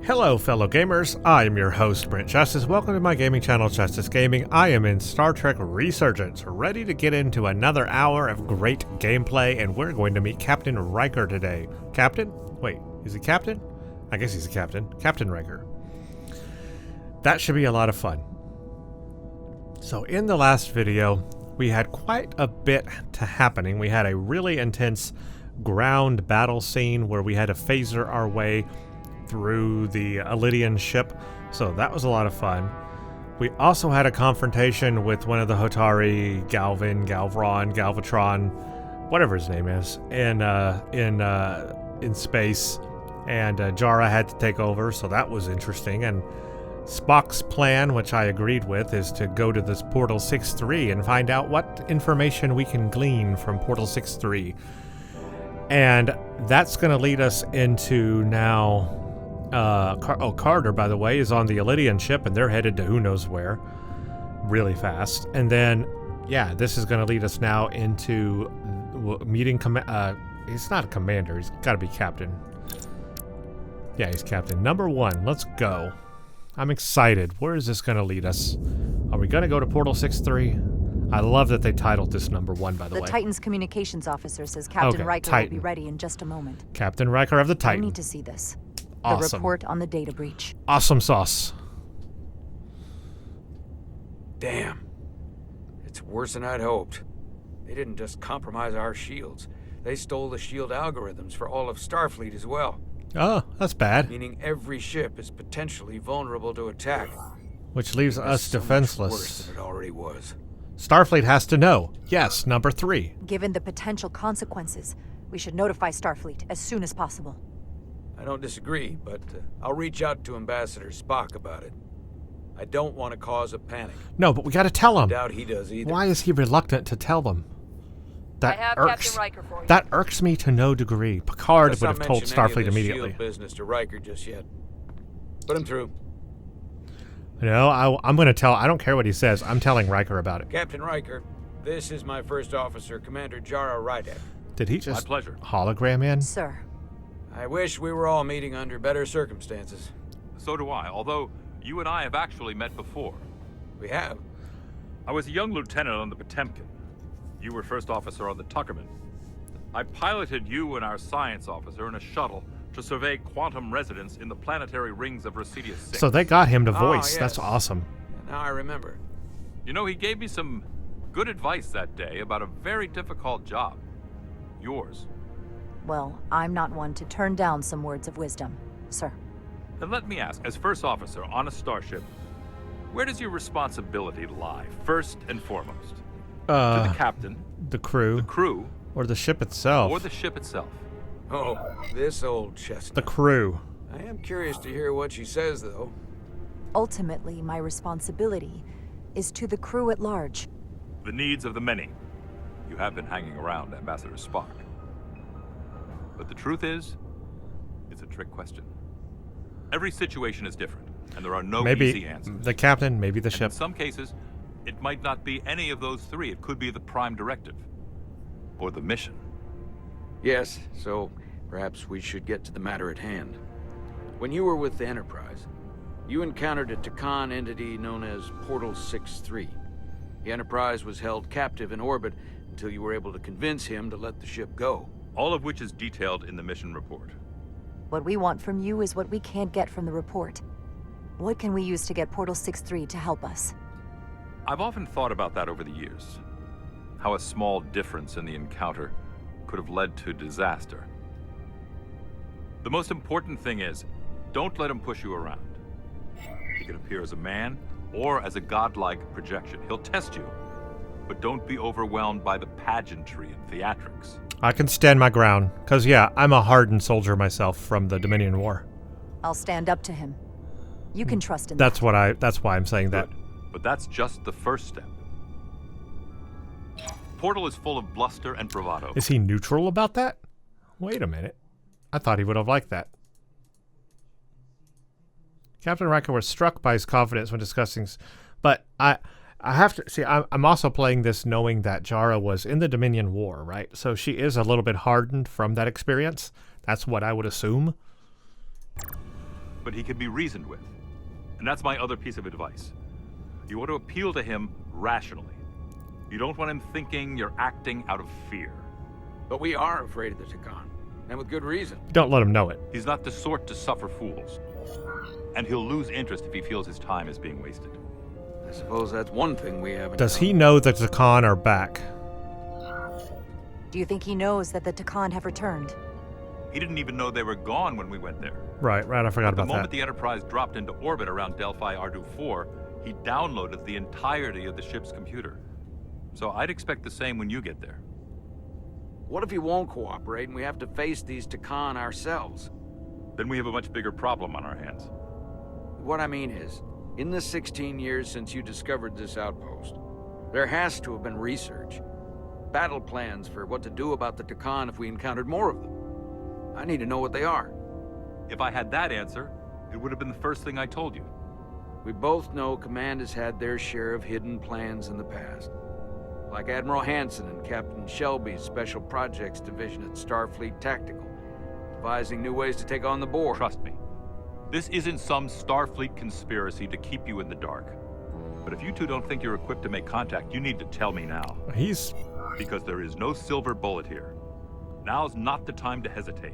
Hello fellow gamers, I am your host Brent Justice. Welcome to my gaming channel Justice Gaming. I am in Star Trek Resurgence, ready to get into another hour of great gameplay, and we're going to meet Captain Riker today. Captain? Wait, is he Captain? I guess he's a Captain. Captain Riker. That should be a lot of fun. So in the last video, we had quite a bit to happening. We had a really intense ground battle scene where we had to phaser our way through the Alydian ship, so that was a lot of fun. We also had a confrontation with one of the Hotari, Galvatron, whatever his name is, in space, and Jara had to take over, so that was interesting. And Spock's plan, which I agreed with, is to go to this Portal 6-3 and find out what information we can glean from Portal 6-3. And that's going to lead us into now... Carter, by the way, is on the Alydian ship, and they're headed to who knows where really fast. And then, yeah, this is going to lead us now into meeting he's not a commander, he's got to be captain. Yeah, he's captain. Number 1, let's go. I'm excited. Where is this going to lead us? Are we going to go to Portal 6-3? I love that they titled this number 1, by the way. The Titan's communications officer says Captain Riker will be ready in just a moment. Captain Riker of the Titan. I need to see this. Awesome. The report on the data breach. Awesome sauce. Damn. It's worse than I'd hoped. They didn't just compromise our shields. They stole the shield algorithms for all of Starfleet as well. Oh, that's bad. Meaning every ship is potentially vulnerable to attack. Which leaves us defenseless. Worse than it already was. Starfleet has to know. Yes, number 3. Given the potential consequences, we should notify Starfleet as soon as possible. I don't disagree, but I'll reach out to Ambassador Spock about it. I don't want to cause a panic. No, but we got to tell him. I doubt he does either. Why is he reluctant to tell them? I have Captain Riker for you. That irks me to no degree. Picard would have told Starfleet immediately. Shield business to Riker just yet. Put him through. No, I'm going to tell. I don't care what he says. I'm telling Riker about it. Captain Riker, this is my first officer, Commander Jara Rydek. Did he just my pleasure. hologram in? Sir. I wish we were all meeting under better circumstances. So do I, although you and I have actually met before. We have. I was a young lieutenant on the Potemkin. You were first officer on the Tuckerman. I piloted you and our science officer in a shuttle to survey quantum resonance in the planetary rings of Resurgence 6. So they got him to voice. Yes. That's awesome. Now I remember. You know, he gave me some good advice that day about a very difficult job. Yours. Well, I'm not one to turn down some words of wisdom, sir. And let me ask, as first officer on a starship, where does your responsibility lie, first and foremost? To the captain, the crew, or the ship itself. Oh, this old chestnut. The crew. I am curious to hear what she says, though. Ultimately, my responsibility is to the crew at large. The needs of the many. You have been hanging around Ambassador Spock. But the truth is, it's a trick question. Every situation is different, and there are no easy answers. Maybe the captain, maybe the ship. In some cases, it might not be any of those three. It could be the prime directive, or the mission. Yes, so perhaps we should get to the matter at hand. When you were with the Enterprise, you encountered a takan entity known as Portal 6-3. The Enterprise was held captive in orbit until you were able to convince him to let the ship go. All of which is detailed in the mission report. What we want from you is what we can't get from the report. What can we use to get Portal 6-3 to help us? I've often thought about that over the years. How a small difference in the encounter could have led to disaster. The most important thing is, don't let him push you around. He can appear as a man or as a godlike projection. He'll test you, but don't be overwhelmed by the pageantry and theatrics. I can stand my ground, because yeah, I'm a hardened soldier myself from the Dominion War. I'll stand up to him. You can trust in that's why I'm saying that. Good. But that's just the first step. Portal is full of bluster and bravado. Is he neutral about that? Wait a minute. I thought he would have liked that. Captain Riker was struck by his confidence when discussing... But I have to... See, I'm also playing this knowing that Jara was in the Dominion War, right? So she is a little bit hardened from that experience. That's what I would assume. but he can be reasoned with. And that's my other piece of advice. You want to appeal to him rationally. You don't want him thinking you're acting out of fear. But we are afraid of the Takan, and with good reason. Don't let him know it. He's not the sort to suffer fools. And he'll lose interest if he feels his time is being wasted. I suppose that's one thing we haven't Does done. he know that the Takan are back? Do you think he knows that the Takan have returned? He didn't even know they were gone when we went there. Right, I forgot about The moment that. the Enterprise dropped into orbit around Delphi Ardu 4, he downloaded the entirety of the ship's computer. So I'd expect the same when you get there. What if he won't cooperate and we have to face these Takan ourselves? Then we have a much bigger problem on our hands. What I mean is, in the 16 years since you discovered this outpost, there has to have been research. Battle plans for what to do about the Takan if we encountered more of them. I need to know what they are. If I had that answer, it would have been the first thing I told you. We both know Command has had their share of hidden plans in the past. Like Admiral Hansen and Captain Shelby's Special Projects Division at Starfleet Tactical, devising new ways to take on the board. Trust me, this isn't some Starfleet conspiracy to keep you in the dark. But if you two don't think you're equipped to make contact, you need to tell me now. Because there is no silver bullet here. Now's not the time to hesitate.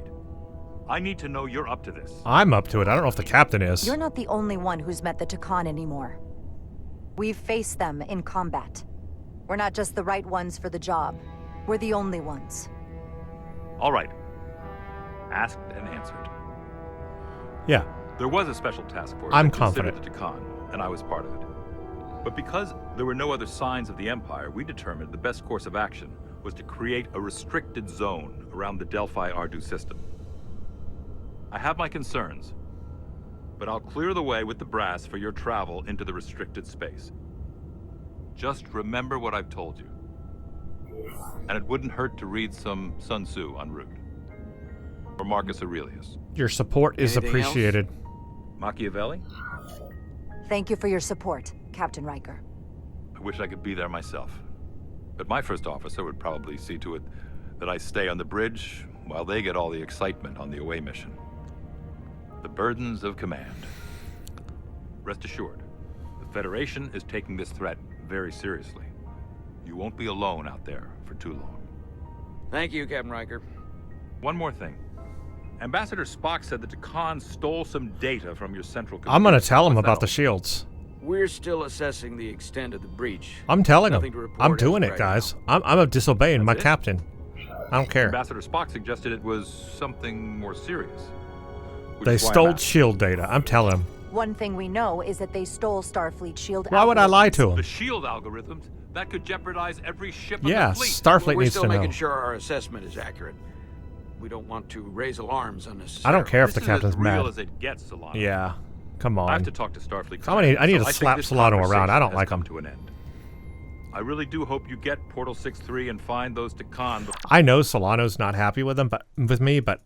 I need to know you're up to this. I'm up to it. I don't know if the captain is. You're not the only one who's met the Takan anymore. We've faced them in combat. We're not just the right ones for the job. We're the only ones. All right. Asked and answered. Yeah. There was a special task force I'm that considered confident. the Takan, and I was part of it. But because there were no other signs of the Empire, we determined the best course of action was to create a restricted zone around the Delphi Ardu system. I have my concerns, but I'll clear the way with the brass for your travel into the restricted space. Just remember what I've told you. And it wouldn't hurt to read some Sun Tzu en route. Or Marcus Aurelius. Your support is Anything appreciated. Machiavelli? Thank you for your support, Captain Riker. I wish I could be there myself. But my first officer would probably see to it that I stay on the bridge while they get all the excitement on the away mission. The burdens of command. Rest assured, the Federation is taking this threat very seriously. You won't be alone out there for too long. Thank you, Captain Riker. One more thing. Ambassador Spock said that Takan stole some data from your central computer. I'm going to tell him What's that about the all? shields. We're still assessing the extent of the breach. I'm telling Nothing him. to report I'm as doing of it, right guys. now. I'm disobeying my That's it? captain. I don't care. Ambassador Spock suggested it was something more serious. Which They is why I'm stole asking. shield data. I'm telling him. One thing we know is that they stole Starfleet shield. Why would I lie algorithms. to him? The shield algorithms, that could jeopardize every ship Yeah, on the fleet. Starfleet We're needs still to know. making sure our assessment is accurate. We don't want to raise alarms unnecessarily. I don't care if This the is captain's as real mad. as it gets, Solano. Yeah. Come I have on. to talk to Starfleet. I need Command, to so I think slap this Solano around. I don't conversation like has come him. to an end. I really do hope you get Portal 6-3 and find those Takan. I know Solano's not happy with him, but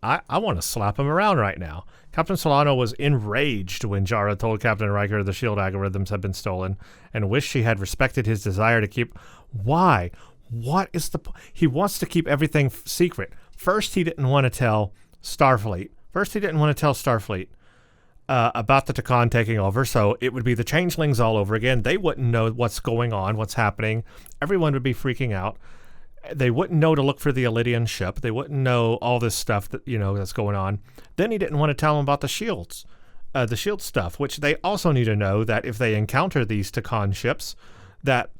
I want to slap him around right now. Captain Solano was enraged when Jara told Captain Riker the shield algorithms had been stolen, and wished she had respected his desire to keep. Why? What is the? He wants to keep everything secret. First, he didn't want to tell Starfleet. About the Takan taking over, so it would be the changelings all over again. They wouldn't know what's going on, what's happening. Everyone would be freaking out. They wouldn't know to look for the Alydian ship. They wouldn't know all this stuff that that's going on. Then he didn't want to tell them about the shields, the shield stuff, which they also need to know that if they encounter these Takan ships, that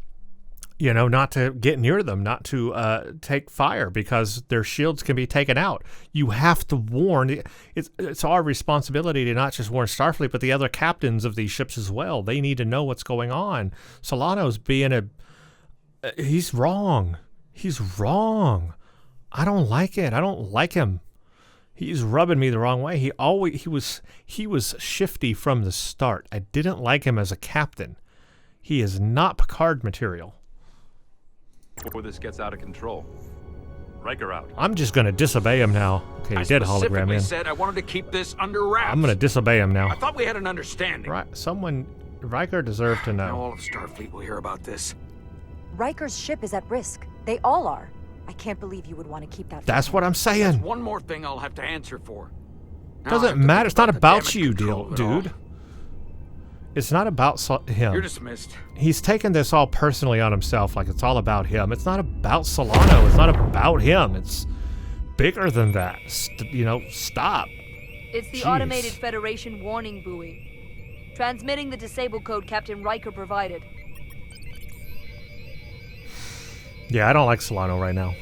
not to get near them, not to take fire, because their shields can be taken out. You have to warn. It's our responsibility to not just warn Starfleet, but the other captains of these ships as well. They need to know what's going on. Solano's being he's wrong. He's wrong. I don't like it. I don't like him. He's rubbing me the wrong way. He was shifty from the start. I didn't like him as a captain. He is not Picard material. Before this gets out of control. Riker out. I'm just going to disobey him now. Okay, he did hologram specifically in. said I wanted to keep this under wraps. I'm going to disobey him I now. thought we had an understanding. Right, Riker deserved to Now know. all of Starfleet will hear about this. Riker's ship is at risk. They all are. I can't believe you would want to keep that. from That's him. what I'm That's saying. one more thing I'll have to answer for. Doesn't matter. It's not about you, dude. It's not about him. You're dismissed. He's taken this all personally on himself, like it's all about him. It's not about Solano. It's not about him. It's bigger than that. You know, stop. It's the automated Federation warning buoy. Transmitting the disable code Captain Riker provided. Yeah, I don't like Solano right now.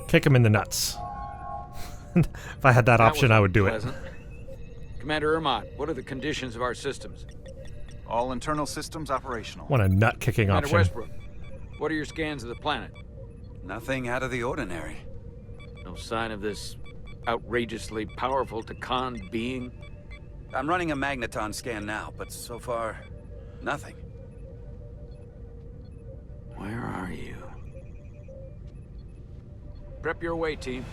Kick him in the nuts. If I had that option, I would do it. Commander Ermont, what are the conditions of our systems? All internal systems operational. What a nut-kicking option. Commander Westbrook, what are your scans of the planet? Nothing out of the ordinary. No sign of this outrageously powerful takan being? I'm running a magneton scan now, but so far, nothing. Where are you? Prep your way, team.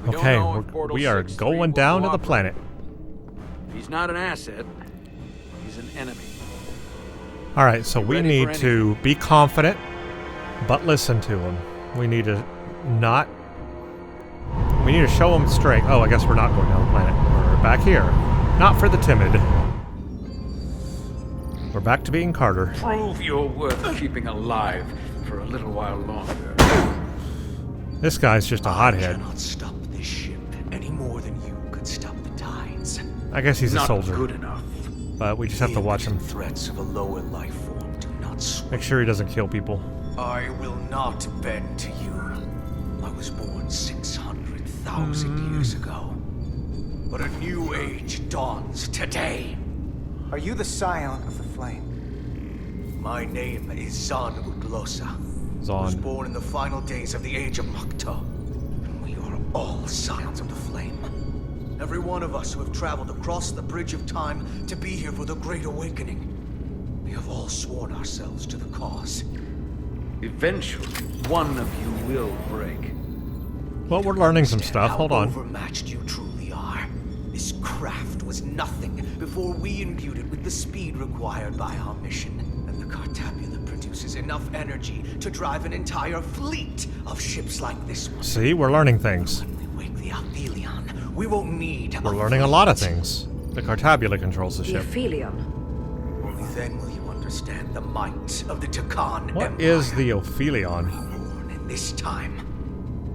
Okay, we are going down to the planet. He's not an asset. He's an enemy. All right, so we need to be confident, but listen to him. We need to not... We need to show him strength. Oh, I guess we're not going down the planet. We're back here. Not for the timid. We're back to being Carter. Prove you're worth keeping alive for a little while longer. This guy's just a hothead. I cannot stop this ship any more than you could stop the tides. I guess he's a soldier. Not good enough. But we just have to watch him. Threats of a lower life form do not swing. Make sure he doesn't kill people. I will not bend to you. I was born 600,000 years ago. But a new age dawns today. Are you the scion of the flame? My name is Zan Uglosa. I was born in the final days of the Age of Makto. And we are all scions of the flame. Every one of us who have traveled across the bridge of time to be here for the Great Awakening. We have all sworn ourselves to the cause. Eventually, one of you will break. Well, we're learning some stuff. Hold on. How overmatched you truly are. This craft was nothing before we imbued it with the speed required by our mission. And the Cartabula produces enough energy to drive an entire fleet of ships like this one. See, we're learning things. When we wake the Alydian, we won't need We're learning a lot of things. The Cartabula controls the ship. Only then will you understand the might of the Takan Empire. What is the Ophelion? Born in this time.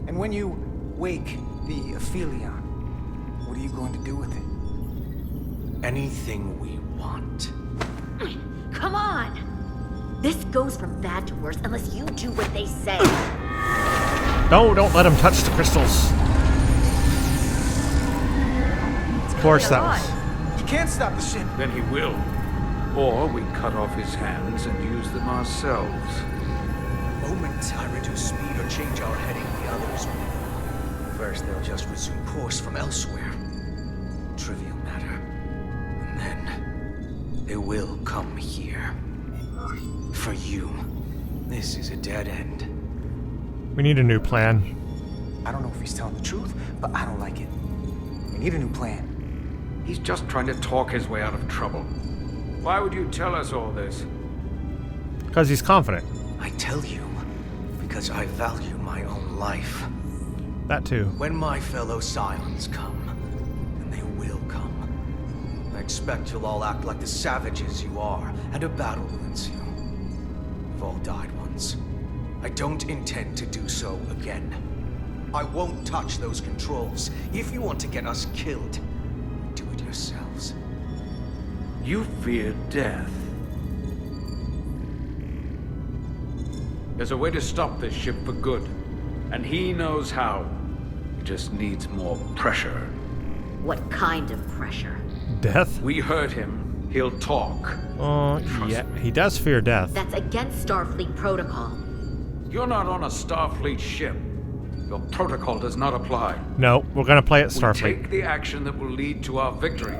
And when you wake the Aphelion, what are you going to do with it? Anything we want. Come on! This goes from bad to worse unless you do what they say. No, don't let him touch the crystals. Of course that was... You can't stop the ship. Then he will. Or we cut off his hands and use them ourselves. The moment I reduce speed or change our heading, the others will. First, they'll just resume course from elsewhere. Trivial matter. And then, they will come here. For you, this is a dead end. We need a new plan. I don't know if he's telling the truth, but I don't like it. We need a new plan. He's just trying to talk his way out of trouble. Why would you tell us all this? Because he's confident. I tell you, because I value my own life. That too. When my fellow Scions come, and they will come, I expect you'll all act like the savages you are, and a battle will ensue. You've all died once. I don't intend to do so again. I won't touch those controls. If you want to get us killed, do it yourselves. You fear death. There's a way to stop this ship for good, and he knows how. He just needs more pressure. What kind of pressure? Death? We heard him. He'll talk. Yeah, he does fear death. That's against Starfleet protocol. You're not on a Starfleet ship. Your protocol does not apply. No, we're gonna play it Starfleet. We take the action that will lead to our victory.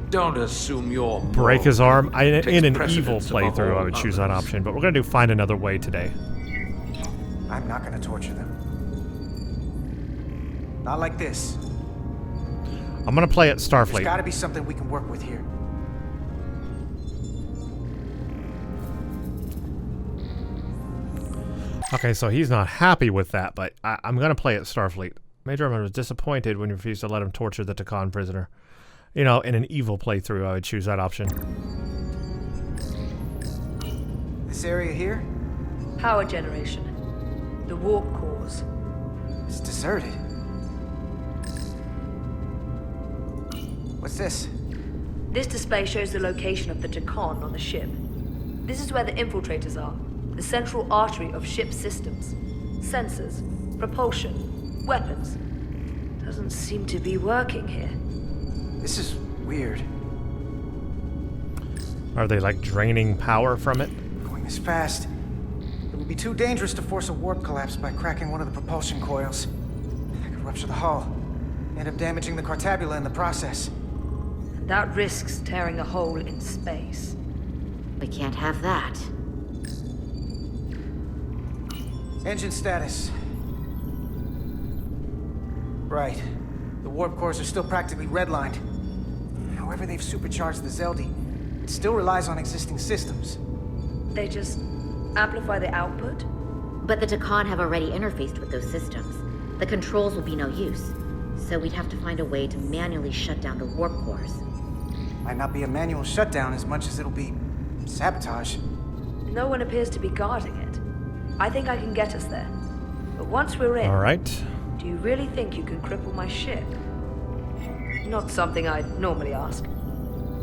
Don't assume you're Break his arm. In an precedence evil above playthrough, I all would choose that others. option, but we're gonna find another way today. I'm not gonna torture them. Not like this. I'm gonna play it There's Starfleet. gotta be something we can work with here. Okay, so he's not happy with that, but I'm going to play it Starfleet. Major Armand was disappointed when you refused to let him torture the Takan prisoner. You know, in an evil playthrough, I would choose that option. This area here? Power generation. The warp cores. It's deserted. What's this? This display shows the location of the takan on the ship. This is where the infiltrators are. The central artery of ship systems. Sensors, propulsion, weapons. Doesn't seem to be working here. This is weird. Are they like draining power from it? Going this fast. It would be too dangerous to force a warp collapse by cracking one of the propulsion coils. I could rupture the hull. End up damaging the cartabula in the process. That risks tearing a hole in space. We can't have that. Engine status. Right. The warp cores are still practically redlined. However they've supercharged the Zeldi, it still relies on existing systems. They just amplify the output? But the Takan have already interfaced with those systems. The controls will be no use. So we'd have to find a way to manually shut down the warp cores. Might not be a manual shutdown as much as it'll be sabotage. No one appears to be guarding it. I think I can get us there. But once we're in... All right. Do you really think you can cripple my ship? Not something I'd normally ask.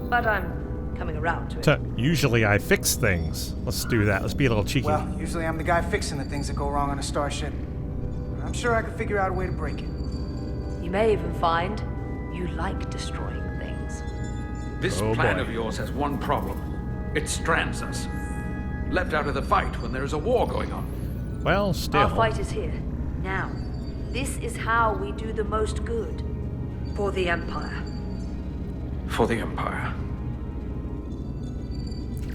But I'm coming around to it. Usually I fix things. Let's do that. Let's be a little cheeky. Well, usually I'm the guy fixing the things that go wrong on a starship. I'm sure I could figure out a way to break it. You may even find you like destroying things. This plan of yours has one problem. It strands us. Left out of the fight when there's a war going on. Well, still. Our fight is here, now. This is how we do the most good. For the Empire. For the Empire.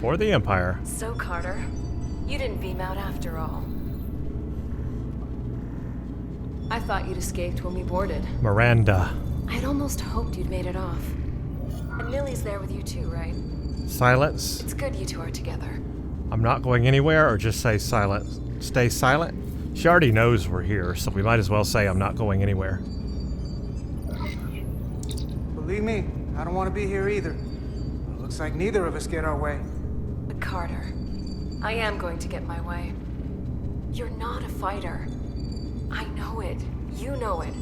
For the Empire. So, Carter, you didn't beam out after all. I thought you'd escaped when we boarded. Miranda. I'd almost hoped you'd made it off. And Millie's there with you too, right? Silence. It's good you two are together. I'm not going anywhere, or just say silent. Stay silent? She already knows we're here, so we might as well say I'm not going anywhere. Believe me, I don't want to be here either. It looks like neither of us get our way. But Carter, I am going to get my way. You're not a fighter. I know it. You know it.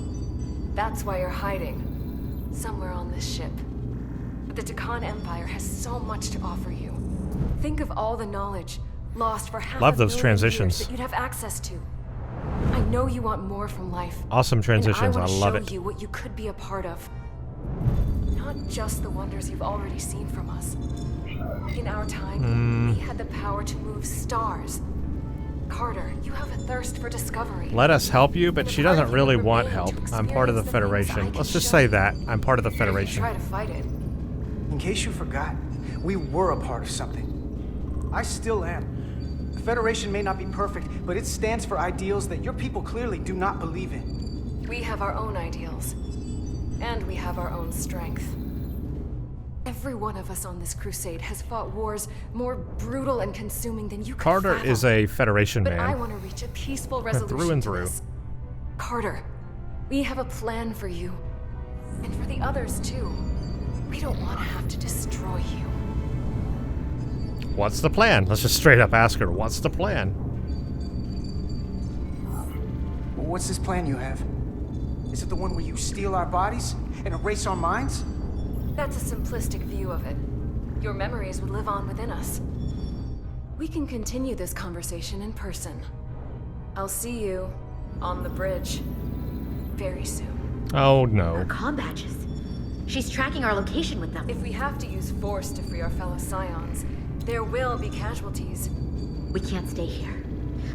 That's why you're hiding. Somewhere on this ship. But the Takan Empire has so much to offer you. Think of all the knowledge lost for half Love a those million transitions. years that you'd have access to. I know you want more from life. Awesome transitions. And I love it. show you what you could be a part of. Not just the wonders you've already seen from us. In our time, we had the power to move stars. Carter, you have a thirst for discovery. Let us help you, but The she part doesn't of you really that want remained help. to I'm part of the experience the things I Federation. can Let's just show say you. that. I'm part of the If you Federation. try to fight it. In case you forgot, we were a part of something. I still am. The Federation may not be perfect, but it stands for ideals that your people clearly do not believe in. We have our own ideals. And we have our own strength. Every one of us on this crusade has fought wars more brutal and consuming than you could Carter fathom. is a Federation But I man. want to reach a peaceful resolution Through and to through. this. Carter, we have a plan for you. And for the others, too. We don't want to have to destroy you. What's the plan? Let's just straight up ask her, what's the plan? What's this plan you have? Is it the one where you steal our bodies and erase our minds? That's a simplistic view of it. Your memories would live on within us. We can continue this conversation in person. I'll see you on the bridge very soon. Oh no. Our comm badges. She's tracking our location with them. If we have to use force to free our fellow Scions, there will be casualties. We can't stay here.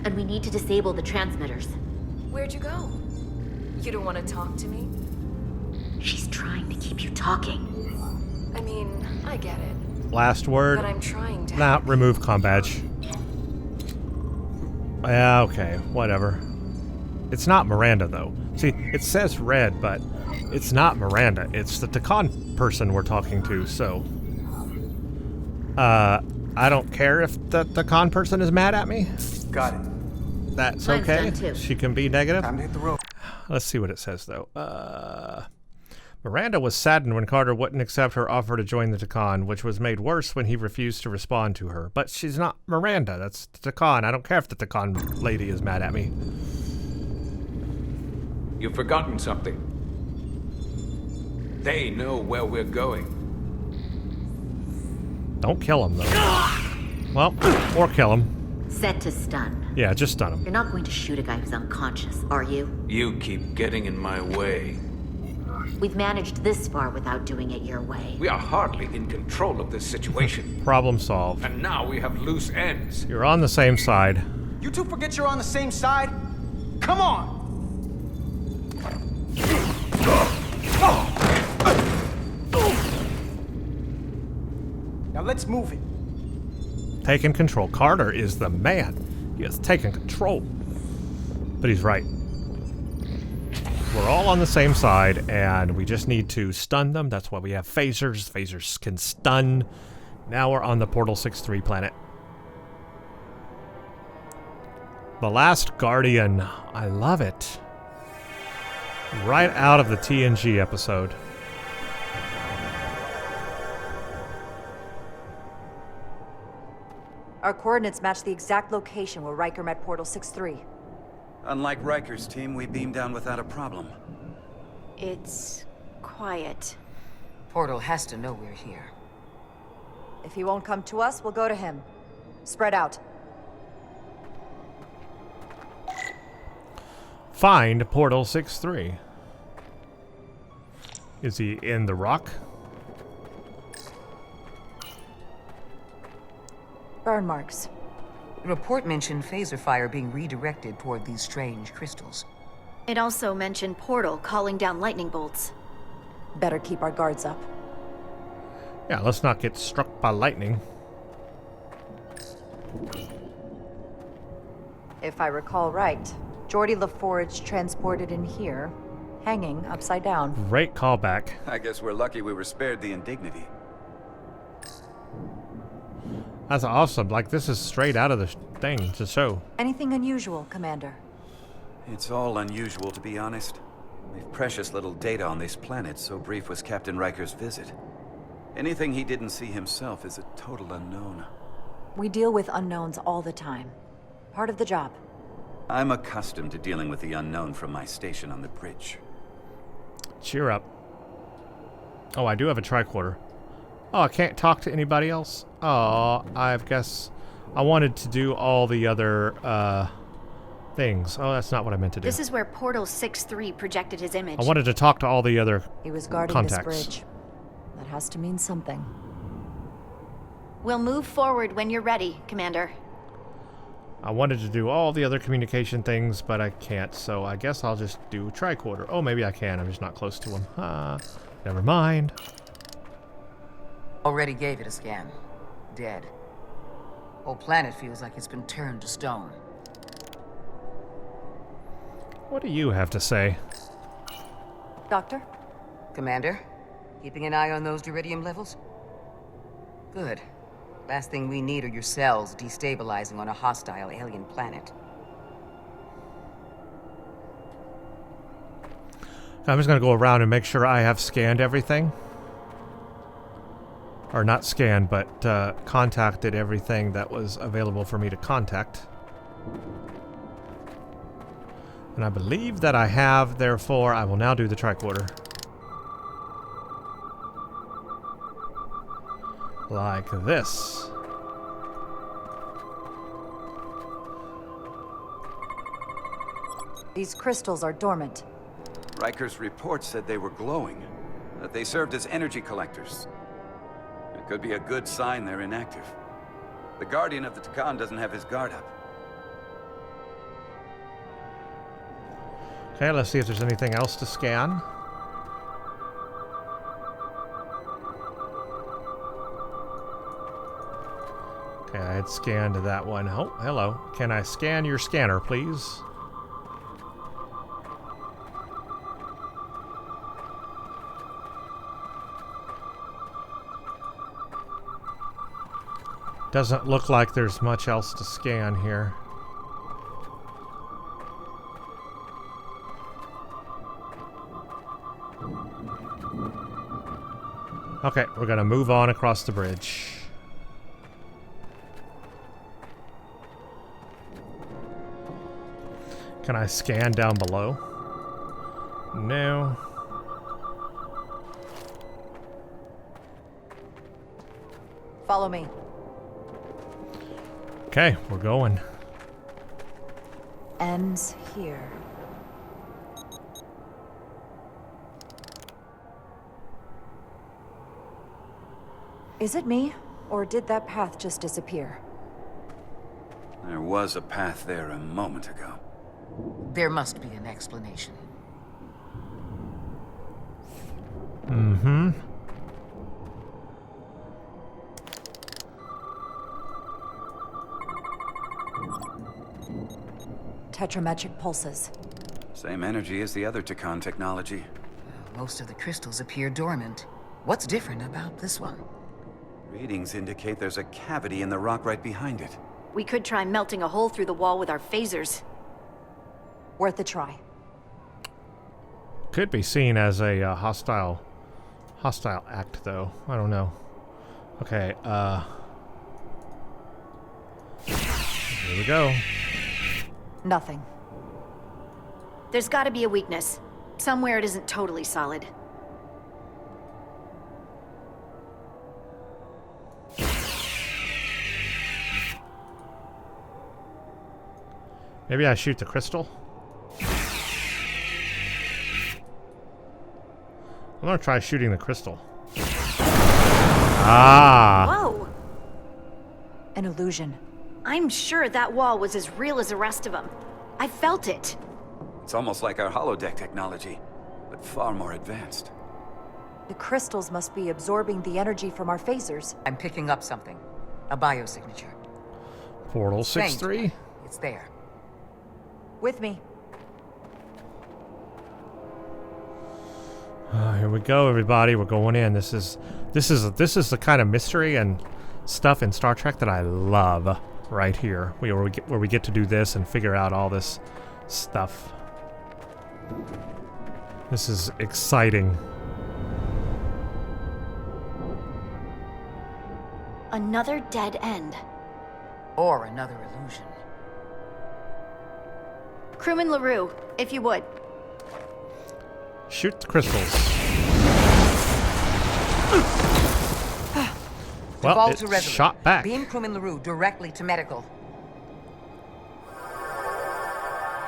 And we need to disable the transmitters. Where'd you go? You don't want to talk to me? She's trying to keep you talking. I mean, I get it. Last word. But I'm trying to. Nah, remove comm badge. Yeah, okay, whatever. It's not Miranda, though. See, it says red, but it's not Miranda. It's the Takan person we're talking to, so... I don't care if the Takan person is mad at me. Got it. That's Mine's okay. done too. She can be negative. Time to hit the road. Let's see what it says, though. Miranda was saddened when Carter wouldn't accept her offer to join the Takan, which was made worse when he refused to respond to her. But she's not Miranda. That's the Takan. I don't care if the Takan lady is mad at me. You've forgotten something. They know where we're going. Don't kill him, though. Well, or kill him. Set to stun. Yeah, just stun him. You're not going to shoot a guy who's unconscious, are you? You keep getting in my way. We've managed this far without doing it your way. We are hardly in control of this situation. Problem solved. And now we have loose ends. You're on the same side. You two forget you're on the same side? Come on! Now let's move it. Taking control. Carter is the man. He has taken control. But he's right. We're all on the same side, and we just need to stun them. That's why we have phasers. Phasers can stun. Now we're on the Portal 6-3 planet. The Last Guardian. I love it. Right out of the TNG episode. Our coordinates match the exact location where Riker met Portal 6-3. Unlike Riker's team, we beamed down without a problem. It's quiet. Portal has to know we're here. If he won't come to us, we'll go to him. Spread out. Find Portal 6-3. Is he in the rock? Burn marks. The report mentioned phaser fire being redirected toward these strange crystals. It also mentioned Portal calling down lightning bolts. Better keep our guards up. Yeah, let's not get struck by lightning. If I recall right, Geordi LaForge transported in here, hanging upside down. Great callback. I guess we're lucky we were spared the indignity. That's awesome. Like, this is straight out of the thing to show. Anything unusual, Commander? It's all unusual, to be honest. We've precious little data on this planet, so brief was Captain Riker's visit. Anything he didn't see himself is a total unknown. We deal with unknowns all the time. Part of the job. I'm accustomed to dealing with the unknown from my station on the bridge. Cheer up. Oh, I do have a tricorder. Oh, I can't talk to anybody else? Oh, I guess I wanted to do all the other things. Oh, that's not what I meant to do. This is where Portal 6-3 projected his image. I wanted to talk to all the other He was guarding contacts. this bridge. That has to mean something. We'll move forward when you're ready, Commander. I wanted to do all the other communication things, but I can't, so I guess I'll just do tricorder. Oh, maybe I can. I'm just not close to him. Never mind. Already gave it a scan. Dead. Whole planet feels like it's been turned to stone. What do you have to say? Doctor? Commander, keeping an eye on those iridium levels? Good. Last thing we need are your cells destabilizing on a hostile alien planet. I'm just going to go around and make sure I have scanned everything. Or not scanned, but contacted everything that was available for me to contact. And I believe that I have, therefore, I will now do the tricorder. Like this. These crystals are dormant. Riker's report said they were glowing, that they served as energy collectors. It could be a good sign they're inactive. The Guardian of the Takan doesn't have his guard up. Okay, let's see if there's anything else to scan. Okay, I had scanned that one. Oh, hello. Can I scan your scanner, please? Doesn't look like there's much else to scan here. Okay, we're gonna move on across the bridge. Can I scan down below? No. Follow me. Okay, we're going. Ends here. Is it me, or did that path just disappear? There was a path there a moment ago. There must be an explanation. Mm-hmm. Tetrametric pulses. Same energy as the other Takan technology. Most of the crystals appear dormant. What's different about this one? Readings indicate there's a cavity in the rock right behind it. We could try melting a hole through the wall with our phasers. Worth a try. Could be seen as a hostile act, though. I don't know. Okay, here we go. Nothing. There's gotta be a weakness. Somewhere it isn't totally solid. Maybe I shoot the crystal? I'm gonna try shooting the crystal. Ah! Whoa! An illusion. I'm sure that wall was as real as the rest of them. I felt it. It's almost like our holodeck technology, but far more advanced. The crystals must be absorbing the energy from our phasers. I'm picking up something. A biosignature. Portal 6-3? It's there. With me. Here we go, everybody. We're going in. This is the kind of mystery and stuff in Star Trek that I love. Right here, where we get to do this and figure out all this stuff. This is exciting. Another dead end. Or another illusion. Crewman LaRue, if you would. Shoot the crystals. Well, Default it to Resolute. shot back. Beam crewman LaRue directly to medical.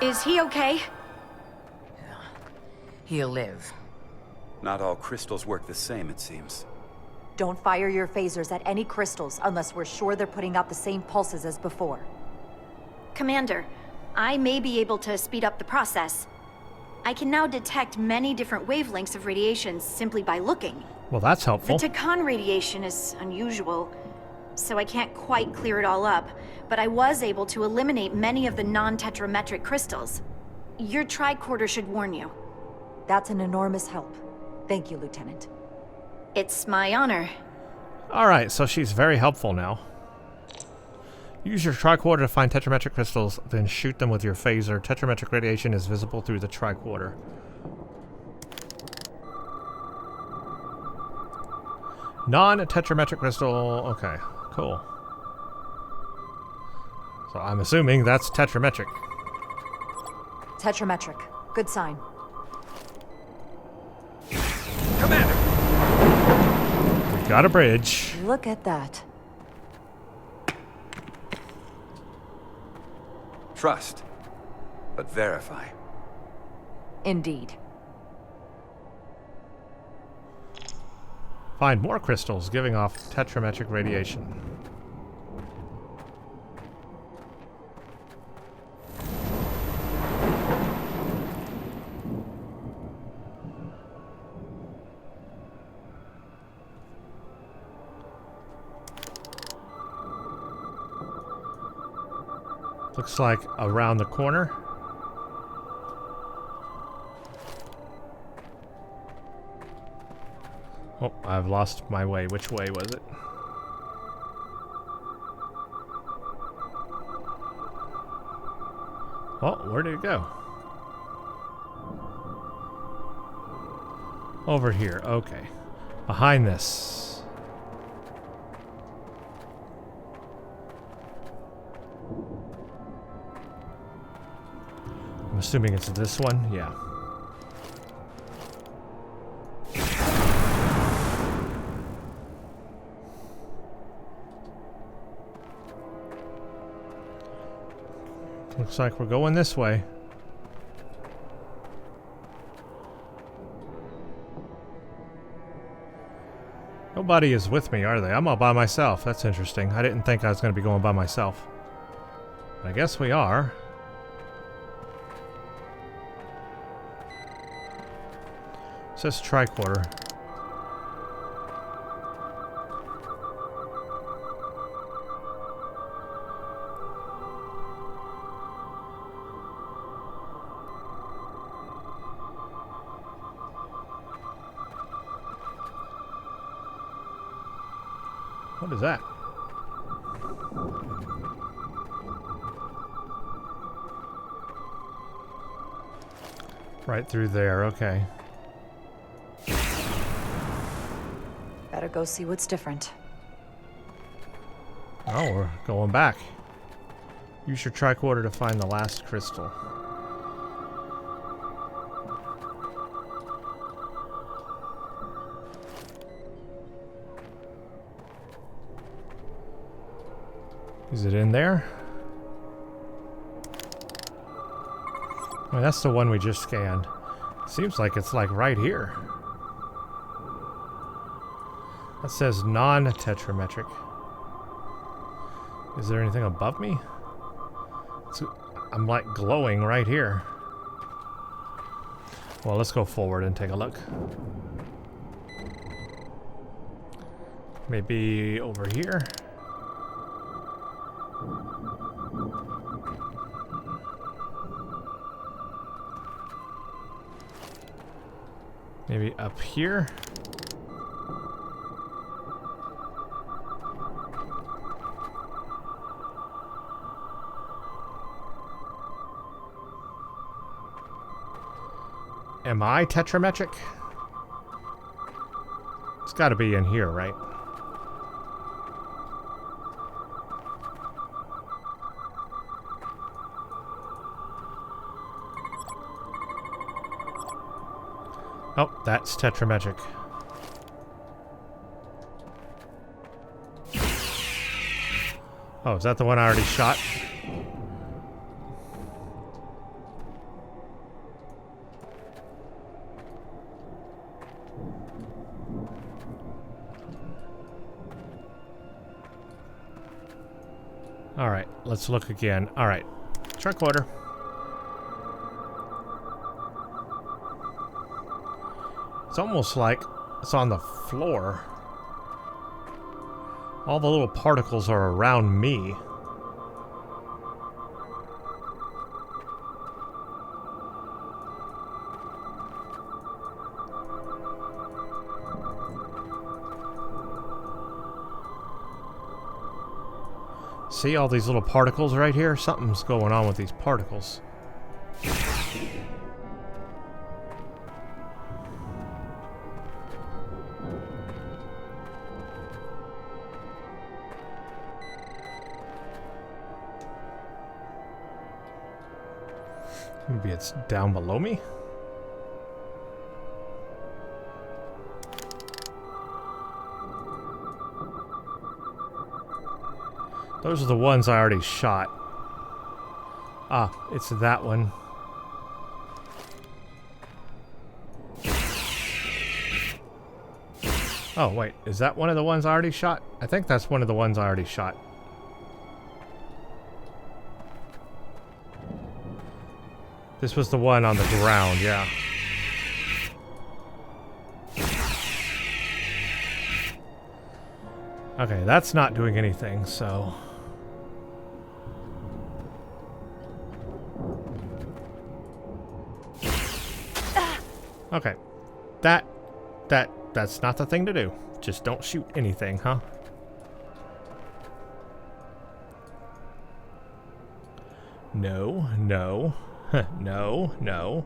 Is he okay? He'll live. Not all crystals work the same, it seems. Don't fire your phasers at any crystals unless we're sure they're putting out the same pulses as before. Commander, I may be able to speed up the process. I can now detect many different wavelengths of radiation simply by looking. Well, that's helpful. The takan radiation is unusual, so I can't quite clear it all up, but I was able to eliminate many of the non-tetrametric crystals. Your tricorder should warn you. That's an enormous help. Thank you, Lieutenant. It's my honor. Alright, so she's very helpful now. Use your tricorder to find tetrametric crystals, then shoot them with your phaser. Tetrametric radiation is visible through the tricorder. Non-tetrametric crystal... Okay, cool. So I'm assuming that's tetrametric. Tetrametric. Good sign. Commander! We got a bridge. Look at that. Trust, but verify. Indeed. Find more crystals giving off tetrametric radiation. Looks like around the corner. Oh, I've lost my way. Which way was it? Oh, where did it go? Over here, okay. Behind this. I'm assuming it's this one, yeah. Looks like we're going this way. Nobody is with me, are they? I'm all by myself. That's interesting. I didn't think I was going to be going by myself. But I guess we are. It says tricorder. What is that? Right through there, okay. Better go see what's different. Oh, we're going back. Use your tricorder to find the last crystal. Is it in there? I mean, that's the one we just scanned. Seems like it's like right here. That says non-tetrametric. Is there anything above me? I'm like glowing right here. Well, let's go forward and take a look. Maybe over here. Maybe up here. Am I tetrametric? It's got to be in here, right? Oh, that's tetrametric. Oh, is that the one I already shot? Alright, let's look again. Alright, tricorder. It's almost like it's on the floor. All the little particles are around me. See all these little particles right here? Something's going on with these particles. Maybe it's down below me? Those are the ones I already shot. Ah, it's that one. Oh, wait. Is that one of the ones I already shot? I think that's one of the ones I already shot. This was the one on the ground, yeah. Okay, that's not doing anything, so... Okay. That's not the thing to do. Just don't shoot anything, huh? No, no, no, no.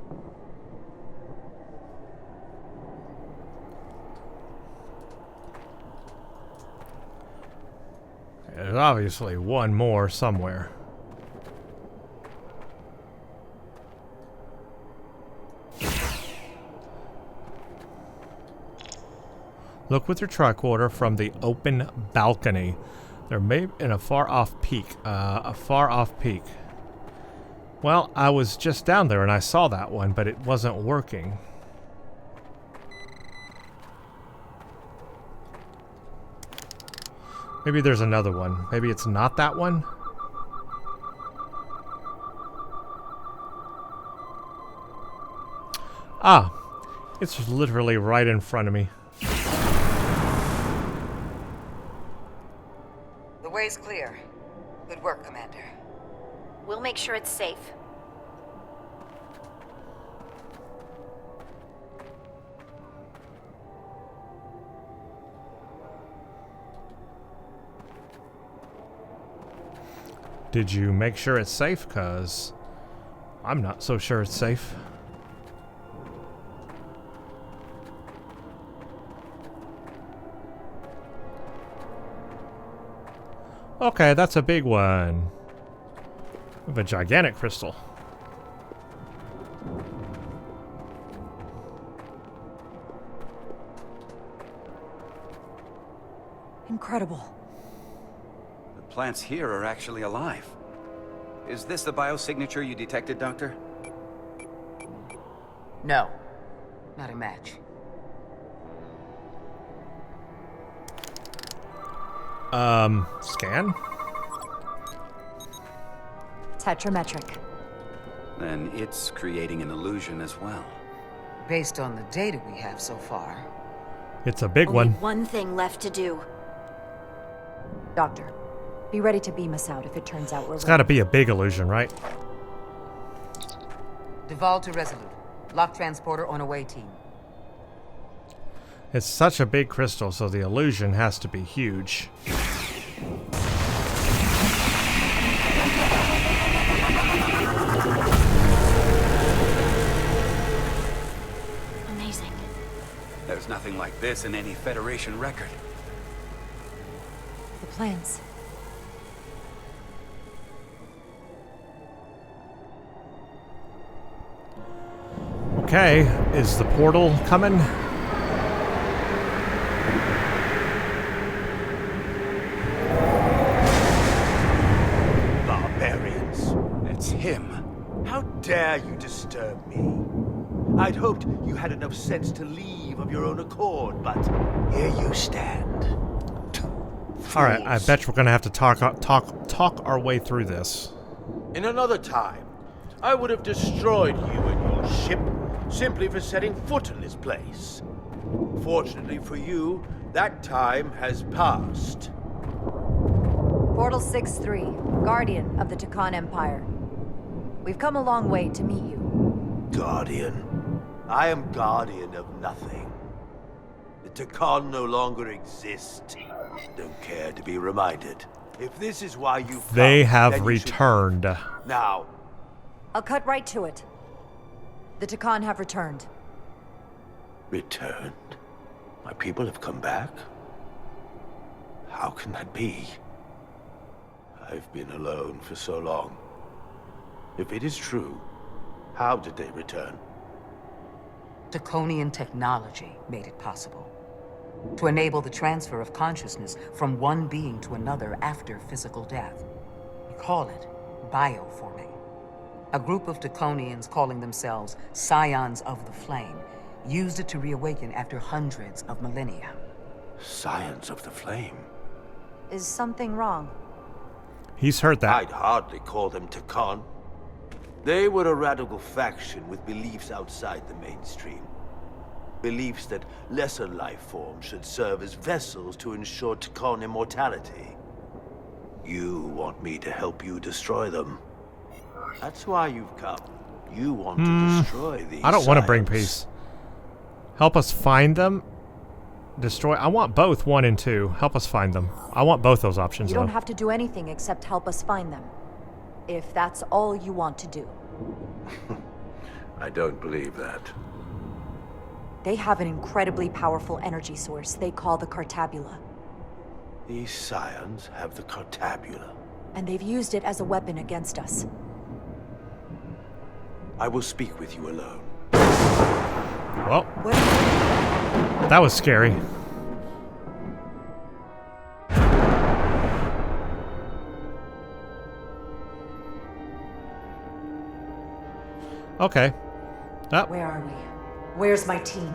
obviously one more somewhere. Look with your tricorder from the open balcony. There may be in a far-off peak. A far-off peak. Well, I was just down there and I saw that one, but it wasn't working. Maybe there's another one. Maybe it's not that one? Ah, it's literally right in front of me. The way's clear. Good work, Commander. We'll make sure it's safe. Did you make sure it's safe? 'Cause I'm not so sure it's safe. Okay, that's a big one. We have a gigantic crystal. Incredible. The plants here are actually alive. Is this the biosignature you detected, Doctor? No. Not a match. Scan? Tetrametric. Then it's creating an illusion as well. Based on the data we have so far. It's a big Only one. one thing left to do. Doctor, be ready to beam us out if it turns out we're It's gotta be a big illusion, right? Devolve to Resolute. Lock transporter on away team. It's such a big crystal, so the illusion has to be huge. Amazing. There's nothing like this in any Federation record. The plans. Okay, is the portal coming? Barbarians. It's him. How dare you disturb me? I'd hoped you had enough sense to leave of your own accord, but here you stand. Alright, I bet we're gonna have to talk our way through this. In another time, I would have destroyed you and your ship simply for setting foot in this place. Fortunately for you, that time has passed. Portal 6-3, Guardian of the Takan Empire. We've come a long way to meet you. Guardian? I am guardian of nothing. The Takan no longer exist. Don't care to be reminded. If this is why you've come, They have then you should- returned. Now. I'll cut right to it. The Takan have returned. Returned? My people have come back? How can that be? I've been alone for so long. If it is true, how did they return? Draconian technology made it possible. To enable the transfer of consciousness from one being to another after physical death. We call it bioforming. A group of Draconians calling themselves Scions of the Flame used it to reawaken after hundreds of millennia. Scions of the Flame? Is something wrong? He's heard that. I'd hardly call them Takan. They were a radical faction with beliefs outside the mainstream. Beliefs that lesser life forms should serve as vessels to ensure Takan immortality. You want me to help you destroy them. That's why you've come. You want to destroy these I don't want to bring scions. peace. Help us find them. Destroy. I want both 1 and 2. Help us find them. I want both those options, You though. don't have to do anything except help us find them. If that's all you want to do. I don't believe that. They have an incredibly powerful energy source they call the Cartabula. These scions have the Cartabula. And they've used it as a weapon against us. I will speak with you alone. Well, that was scary. Okay. Oh. Where are we? Where's my team?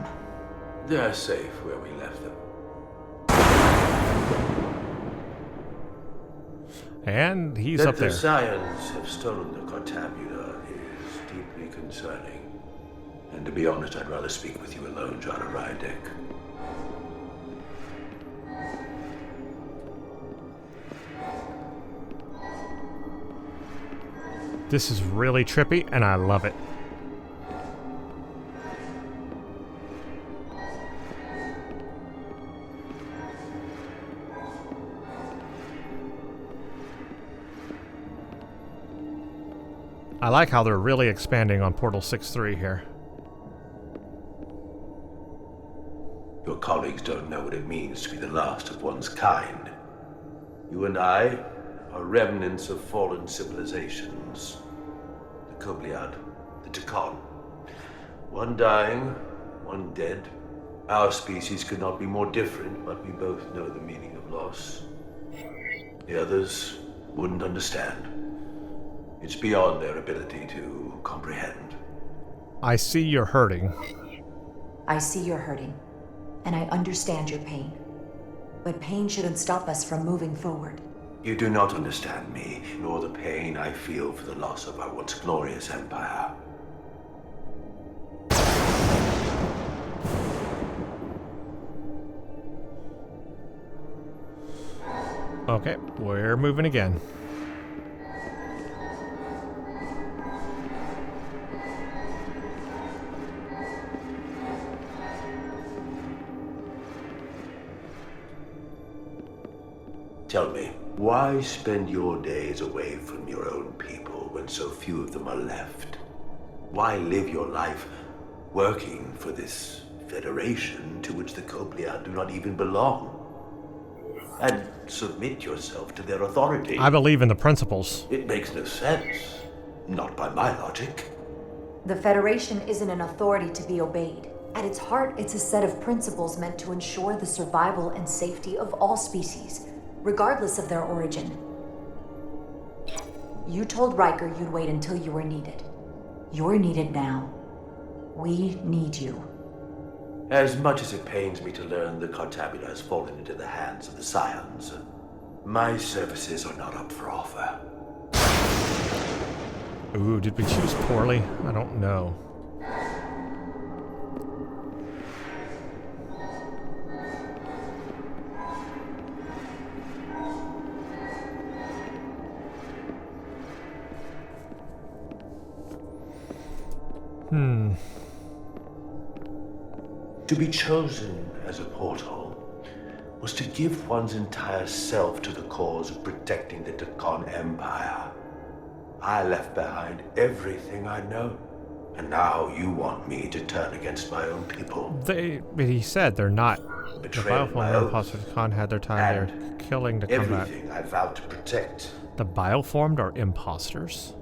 They're safe where we left them. And he's up there. That the scions have stolen the Cartabula is deeply concerning. And to be honest, I'd rather speak with you alone, Jara Rydek. This is really trippy, and I love it. I like how they're really expanding on Portal 6-3 here. Your colleagues don't know what it means to be the last of one's kind. You and I are remnants of fallen civilizations. The Kobliad, the Takan. One dying, one dead. Our species could not be more different, but we both know the meaning of loss. The others wouldn't understand. It's beyond their ability to comprehend. I see you're hurting. I see you're hurting, and I understand your pain. But pain shouldn't stop us from moving forward. You do not understand me, nor the pain I feel for the loss of our once glorious empire. Okay, we're moving again. Tell me, why spend your days away from your own people when so few of them are left? Why live your life working for this federation to which the Kobliad do not even belong? And submit yourself to their authority? I believe in the principles. It makes no sense. Not by my logic. The Federation isn't an authority to be obeyed. At its heart, it's a set of principles meant to ensure the survival and safety of all species, regardless of their origin. You told Riker you'd wait until you were needed. You're needed now. We need you. As much as it pains me to learn the Cartabula has fallen into the hands of the Scions, my services are not up for offer. Ooh, did we choose poorly? I don't know. To be chosen as a portal was to give one's entire self to the cause of protecting the Takan Empire. I left behind everything I know, and now you want me to turn against my own people. But he said they're not. The bioformed imposters Takan had their time. They're killing to combat. Everything I vowed to protect. The bioformed are imposters?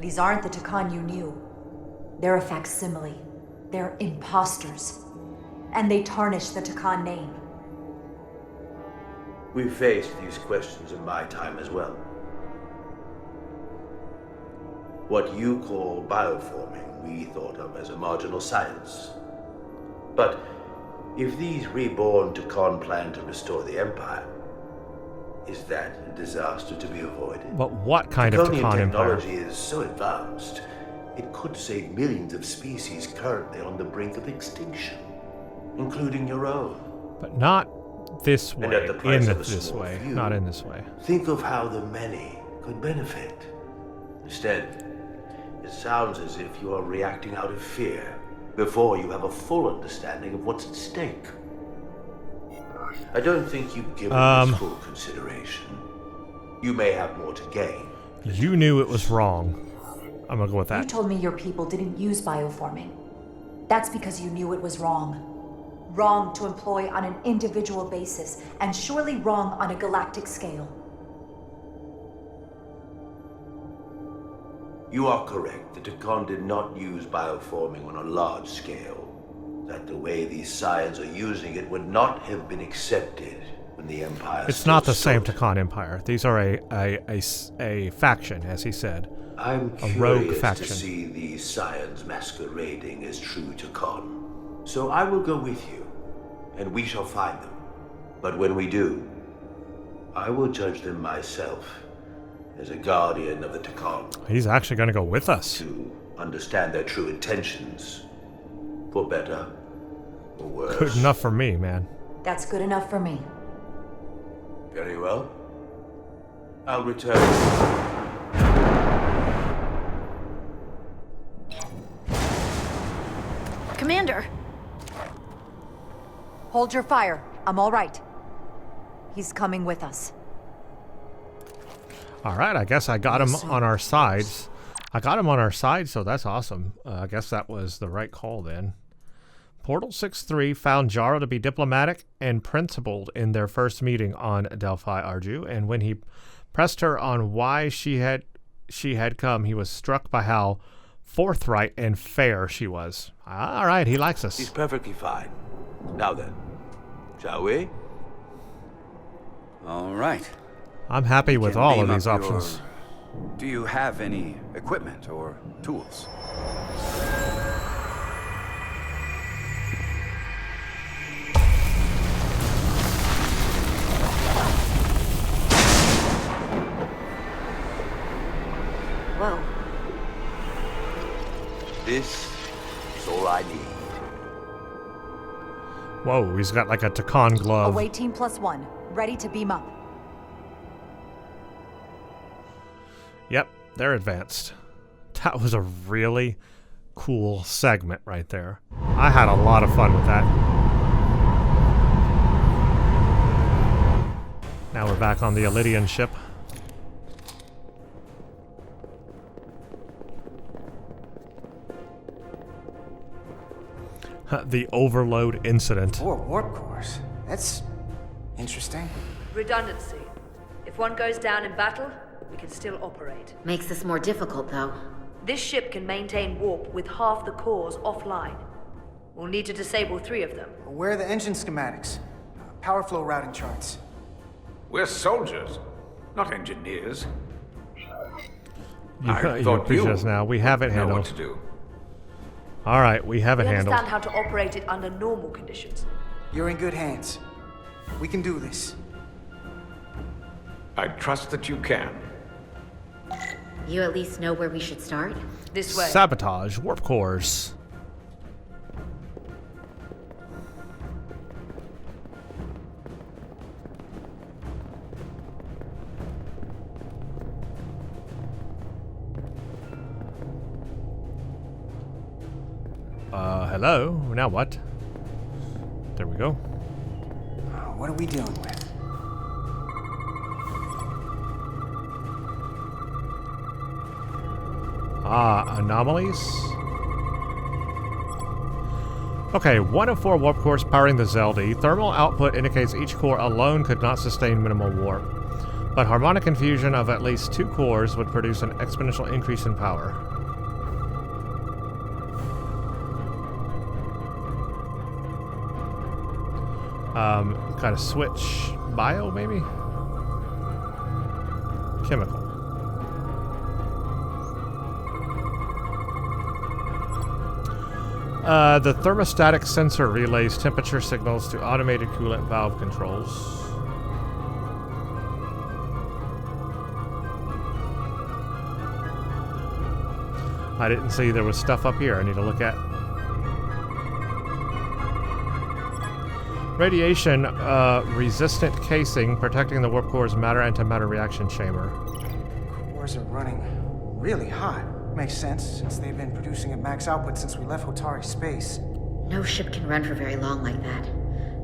These aren't the Takan you knew. They're a facsimile. They're imposters. And they tarnish the Takan name. We've faced these questions in my time as well. What you call bioforming, we thought of as a marginal science. But if these reborn Takan plan to restore the Empire, is that a disaster to be avoided? But what kind of Takan Empire? Technology is so advanced, it could save millions of species currently on the brink of extinction, including your own. But not this way. And at the price of a this small way. few. Not in this way. Think of how the many could benefit. Instead, it sounds as if you are reacting out of fear before you have a full understanding of what's at stake. I don't think you've given this full consideration. You may have more to gain. You knew it was wrong. I'm gonna go with that. You told me your people didn't use bioforming. That's because you knew it was wrong. Wrong to employ on an individual basis, and surely wrong on a galactic scale. You are correct. The Takan did not use bioforming on a large scale. That the way these scions are using it would not have been accepted when the Empire. It's not the same Takan Empire. These are a faction, as he said. I'm a rogue curious faction. to see these scions masquerading as true Takan. So I will go with you, and we shall find them. But when we do, I will judge them myself as a guardian of the Takan. He's actually going to go with us. To understand their true intentions, for better or worse. Good enough for me, man. That's good enough for me. Very well. I'll return. Commander! Hold your fire. I'm all right. He's coming with us. All right, I guess I got him on our sides. I got him on our side, so that's awesome. I guess that was the right call then. Portal 6-3 found Jara to be diplomatic and principled in their first meeting on Delphi Arju, and when he pressed her on why she had come, he was struck by how forthright and fair she was. All right, he likes us. He's perfectly fine. Now then, shall we? All right. I'm happy with all of these options. Do you have any equipment or tools? Whoa. This is all I need. Whoa, he's got like a Takan glove. Away team +1, ready to beam up. Yep, they're advanced. That was a really cool segment right there. I had a lot of fun with that. Now we're back on the Alydian ship. The overload incident. 4 warp cores. That's interesting. Redundancy. If one goes down in battle, we can still operate. Makes this more difficult, though. This ship can maintain warp with half the cores offline. We'll need to disable 3 of them. Where are the engine schematics? Power flow routing charts. We're soldiers, not engineers. You preach us now. We have it know handled. what to do. All right, we have it We handled. understand how to operate it under normal conditions. You're in good hands. We can do this. I trust that you can. You at least know where we should start? This way. Sabotage, warp cores. Hello? Now what? There we go. What are we dealing with? Anomalies? Okay, 1 of 4 warp cores powering the Zeldi. Thermal output indicates each core alone could not sustain minimal warp, but harmonic infusion of at least 2 cores would produce an exponential increase in power. Kind of switch bio, maybe? Chemical. The thermostatic sensor relays temperature signals to automated coolant valve controls. I didn't see there was stuff up here I need to look at. Radiation resistant casing protecting the warp core's matter-antimatter reaction chamber. Cores are running really hot. Makes sense, since they've been producing at max output since we left Hotari space. No ship can run for very long like that.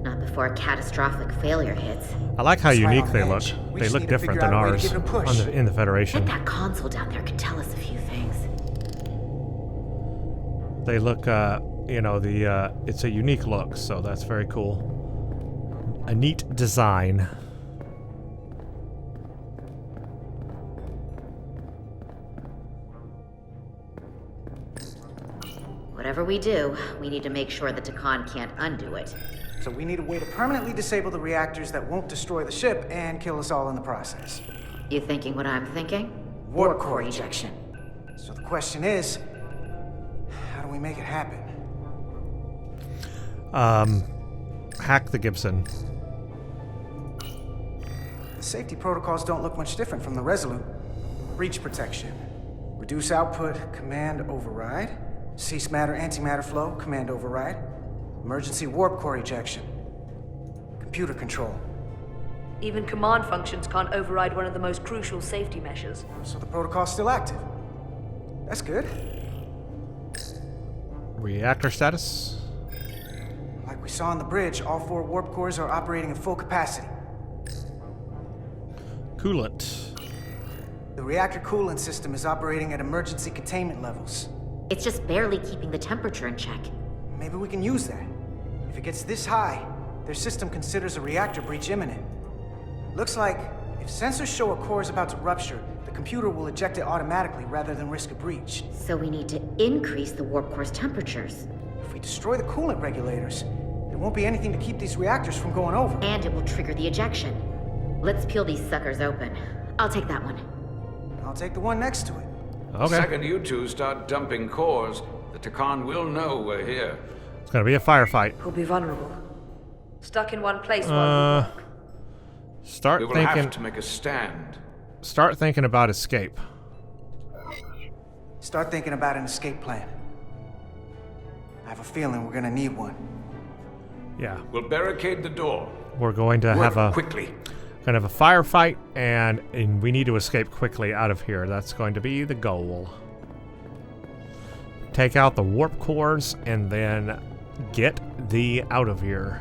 Not before a catastrophic failure hits. I like how It's right unique on they the look. edge. We They just look need to different figure than out a way to ours give it a push. in the Federation. Bet that console down there could tell us a few things. They look, you know, it's a unique look, so that's very cool. A neat design. Whatever we do, we need to make sure the Takan can't undo it. So we need a way to permanently disable the reactors that won't destroy the ship and kill us all in the process. You thinking what I'm thinking? Warp core ejection. So the question is, how do we make it happen? Hack the Gibson. The safety protocols don't look much different from the Resolute. Breach protection. Reduce output, command override. Cease matter, antimatter flow, command override. Emergency warp core ejection. Computer control. Even command functions can't override one of the most crucial safety measures. So the protocol's still active. That's good. Reactor status. Like we saw on the bridge, all 4 warp cores are operating at full capacity. Coolant. The reactor coolant system is operating at emergency containment levels. It's just barely keeping the temperature in check. Maybe we can use that. If it gets this high, their system considers a reactor breach imminent. Looks like if sensors show a core is about to rupture, the computer will eject it automatically rather than risk a breach. So we need to increase the warp core's temperatures. If we destroy the coolant regulators, there won't be anything to keep these reactors from going over. And it will trigger the ejection. Let's peel these suckers open. I'll take that one. I'll take the one next to it. Okay. The second you two start dumping cores, the Takan will know we're here. It's gonna be a firefight. We'll be vulnerable. Stuck in one place while we work. Start We will thinking. have to make a stand. Start thinking about escape. Start thinking about an escape plan. I have a feeling we're gonna need one. Yeah. We'll barricade the door. We're going to Work have a quickly. kind of a firefight, and we need to escape quickly out of here. That's going to be the goal. Take out the warp cores and then get thee out of here.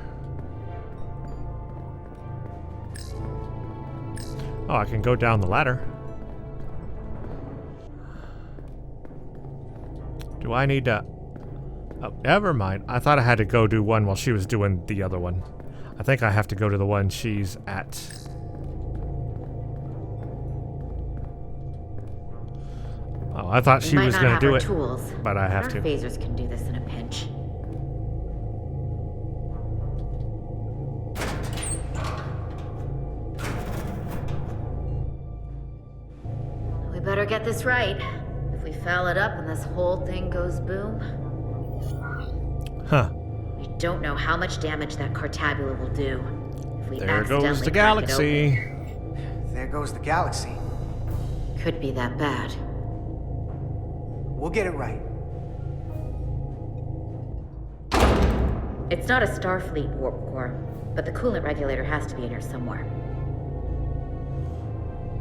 Oh, I can go down the ladder. Do I need to... Oh, never mind. I thought I had to go do one while she was doing the other one. I think I have to go to the one she's at. Oh, I thought she was going to do it, tools, but I have our to. phasers can do this in a pinch. We better get this right. If we foul it up and this whole thing goes boom... Huh. We don't know how much damage that Cartabula will do. If we There goes accidentally the crack it galaxy. There goes the galaxy. open. Could be that bad. We'll get it right. It's not a Starfleet warp core, but the coolant regulator has to be in here somewhere.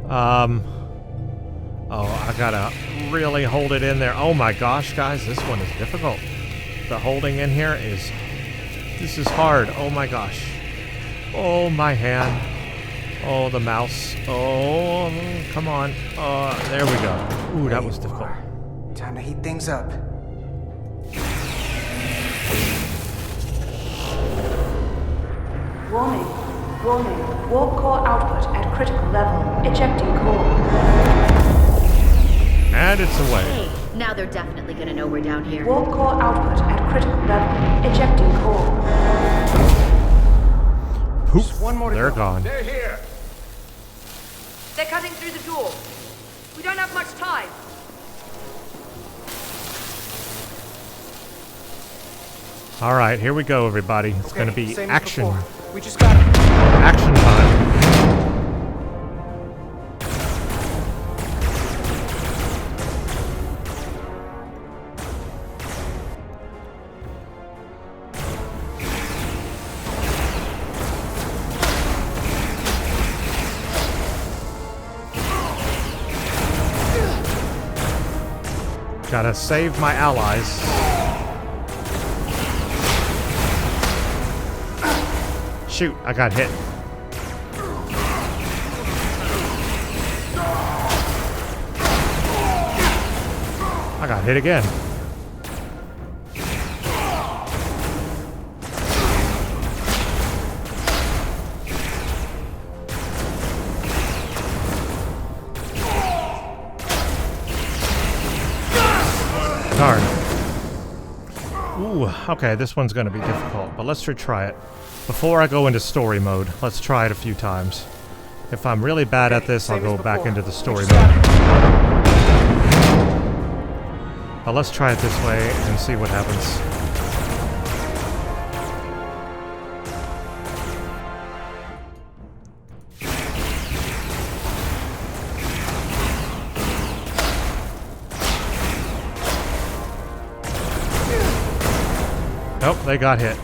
Oh, I gotta really hold it in there. Oh my gosh, guys, this one is difficult. The holding in here is... This is hard. Oh my gosh. Oh, my hand. Oh, the mouse. Oh, come on. There we go. Ooh, that was difficult. Time to heat things up. Warning. Warning. Warp core output at critical level. Ejecting core. And it's away. Hey, now they're definitely gonna know we're down here. Warp core output at critical level. Ejecting core. Poof. One more to They're go. gone. They're here. They're cutting through the door. We don't have much time. All right, here we go, everybody. It's Okay, gonna be same as action. before. We just gotta... Action time. Gotta save my allies. Shoot, I got hit. I got hit again. Ooh, okay, this one's gonna be difficult, but let's retry it. Before I go into story mode, let's try it a few times. If I'm really bad at this, I'll go back into the story mode. But let's try it this way and see what happens. Nope, they got hit.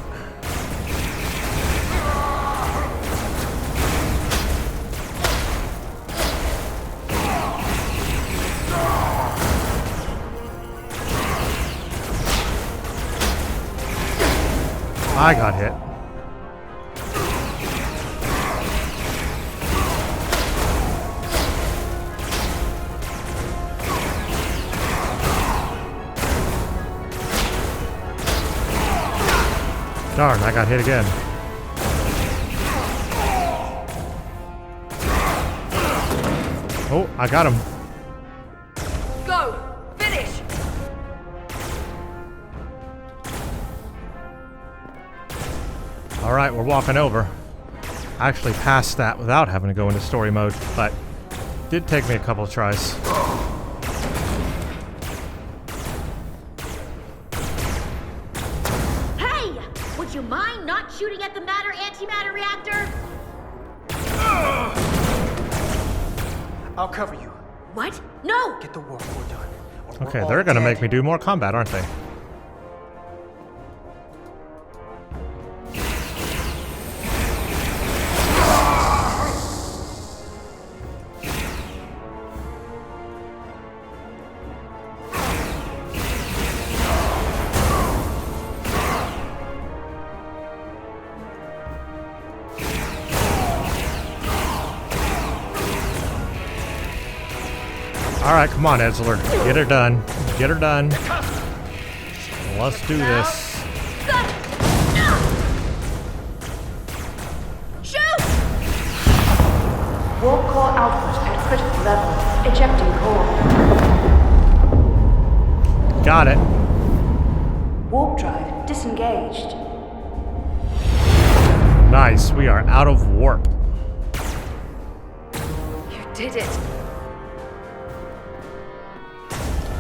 I got hit. Darn, I got hit again. Oh, I got him. Go! Finish! Alright, we're walking over. I actually passed that without having to go into story mode, but it did take me a couple of tries. Would you mind not shooting at the matter-antimatter reactor? I'll cover you. What? No! Get the warp core done. Okay, they're gonna make me do more combat, aren't they? Alright, come on, Edsler. Get her done. Get her done. Let's do this. Shoot! Warp core output at critical level. Ejecting core. Got it. Warp drive disengaged. Nice. We are out of warp. You did it.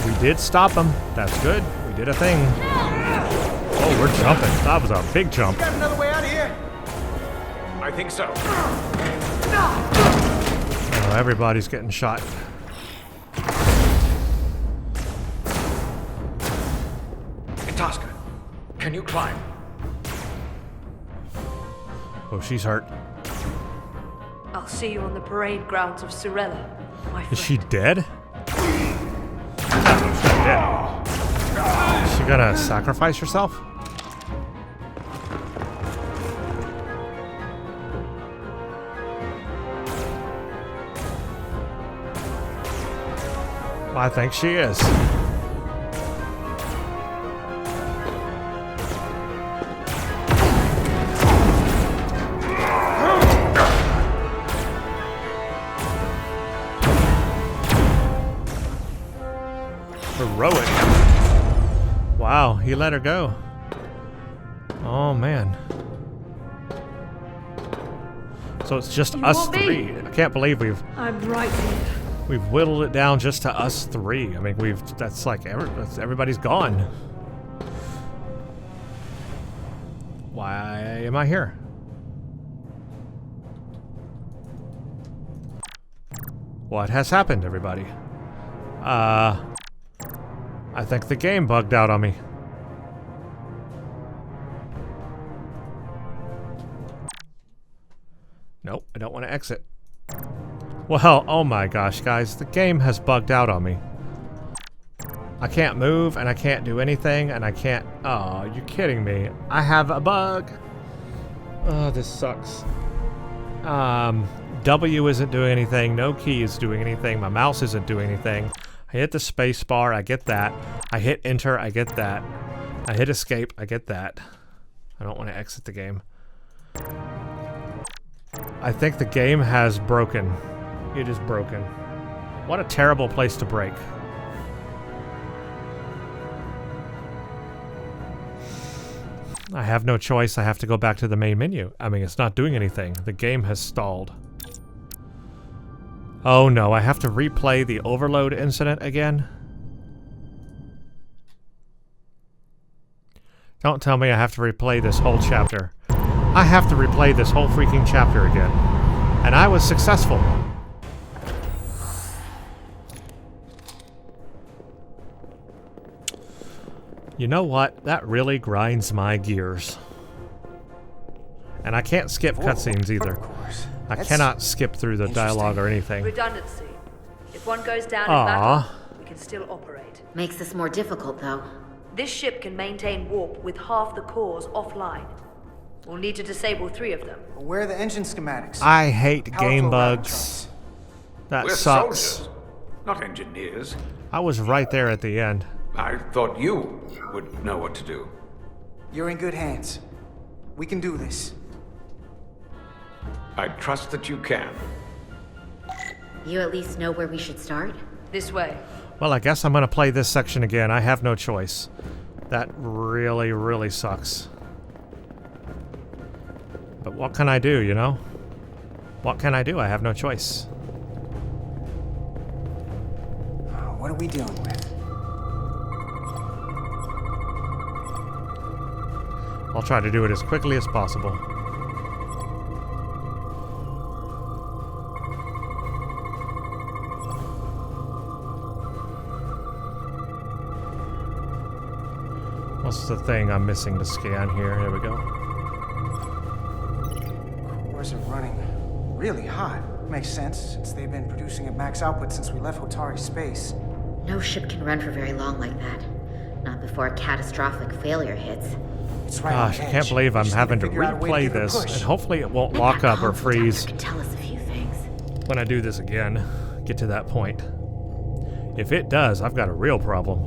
We did stop them. That's good. We did a thing. Oh, we're jumping. That was a big jump. Got another way out of here? I think so. Oh, everybody's getting shot. Tosca, can you climb? Oh, she's hurt. I'll see you on the parade grounds of Sorella, my friend. Is she dead? Yeah. Is she gonna sacrifice herself? Well, I think she is. Heroic. Wow, he let her go. Oh man. So it's just us three. I can't believe I'm right here. we've whittled it down just to us three. I mean, that's like everybody's gone. Why am I here? What has happened, everybody? I think the game bugged out on me. Nope, I don't want to exit. Well, oh my gosh, guys, the game has bugged out on me. I can't move, and I can't do anything, and I can't... Oh, you're kidding me. I have a bug. Oh, this sucks. W isn't doing anything. No key is doing anything. My mouse isn't doing anything. I hit the space bar, I get that. I hit enter, I get that. I hit escape, I get that. I don't want to exit the game. I think the game has broken. It is broken. What a terrible place to break. I have no choice. I have to go back to the main menu. I mean, it's not doing anything. The game has stalled. Oh no, I have to replay the overload incident again? Don't tell me I have to replay this whole chapter. I have to replay this whole freaking chapter again. And I was successful. You know what? That really grinds my gears. And I can't skip cutscenes either. I cannot skip through the dialogue or anything. Redundancy. If one goes down in battle, we can still operate. Makes this more difficult, though. This ship can maintain warp with half the cores offline. We'll need to disable 3 of them. Where are the engine schematics? I hate game bugs. That We're sucks. soldiers, not engineers. I was right there at the end. I thought you would know what to do. You're in good hands. We can do this. I trust that you can. You at least know where we should start? This way. Well, I guess I'm gonna play this section again. I have no choice. That really, really sucks. But what can I do, you know? What can I do? I have no choice. What are we dealing with? I'll try to do it as quickly as possible. What's the thing I'm missing to scan here? Here we go. Cores are running really hot. Makes sense, since they've been producing at max output since we left Hotari space. No ship can run for very long like that. Not before a catastrophic failure hits. Gosh, I can't believe I'm having to replay this, and hopefully it won't lock up or freeze Can tell us a few things. when I do this again. Get to that point. If it does, I've got a real problem.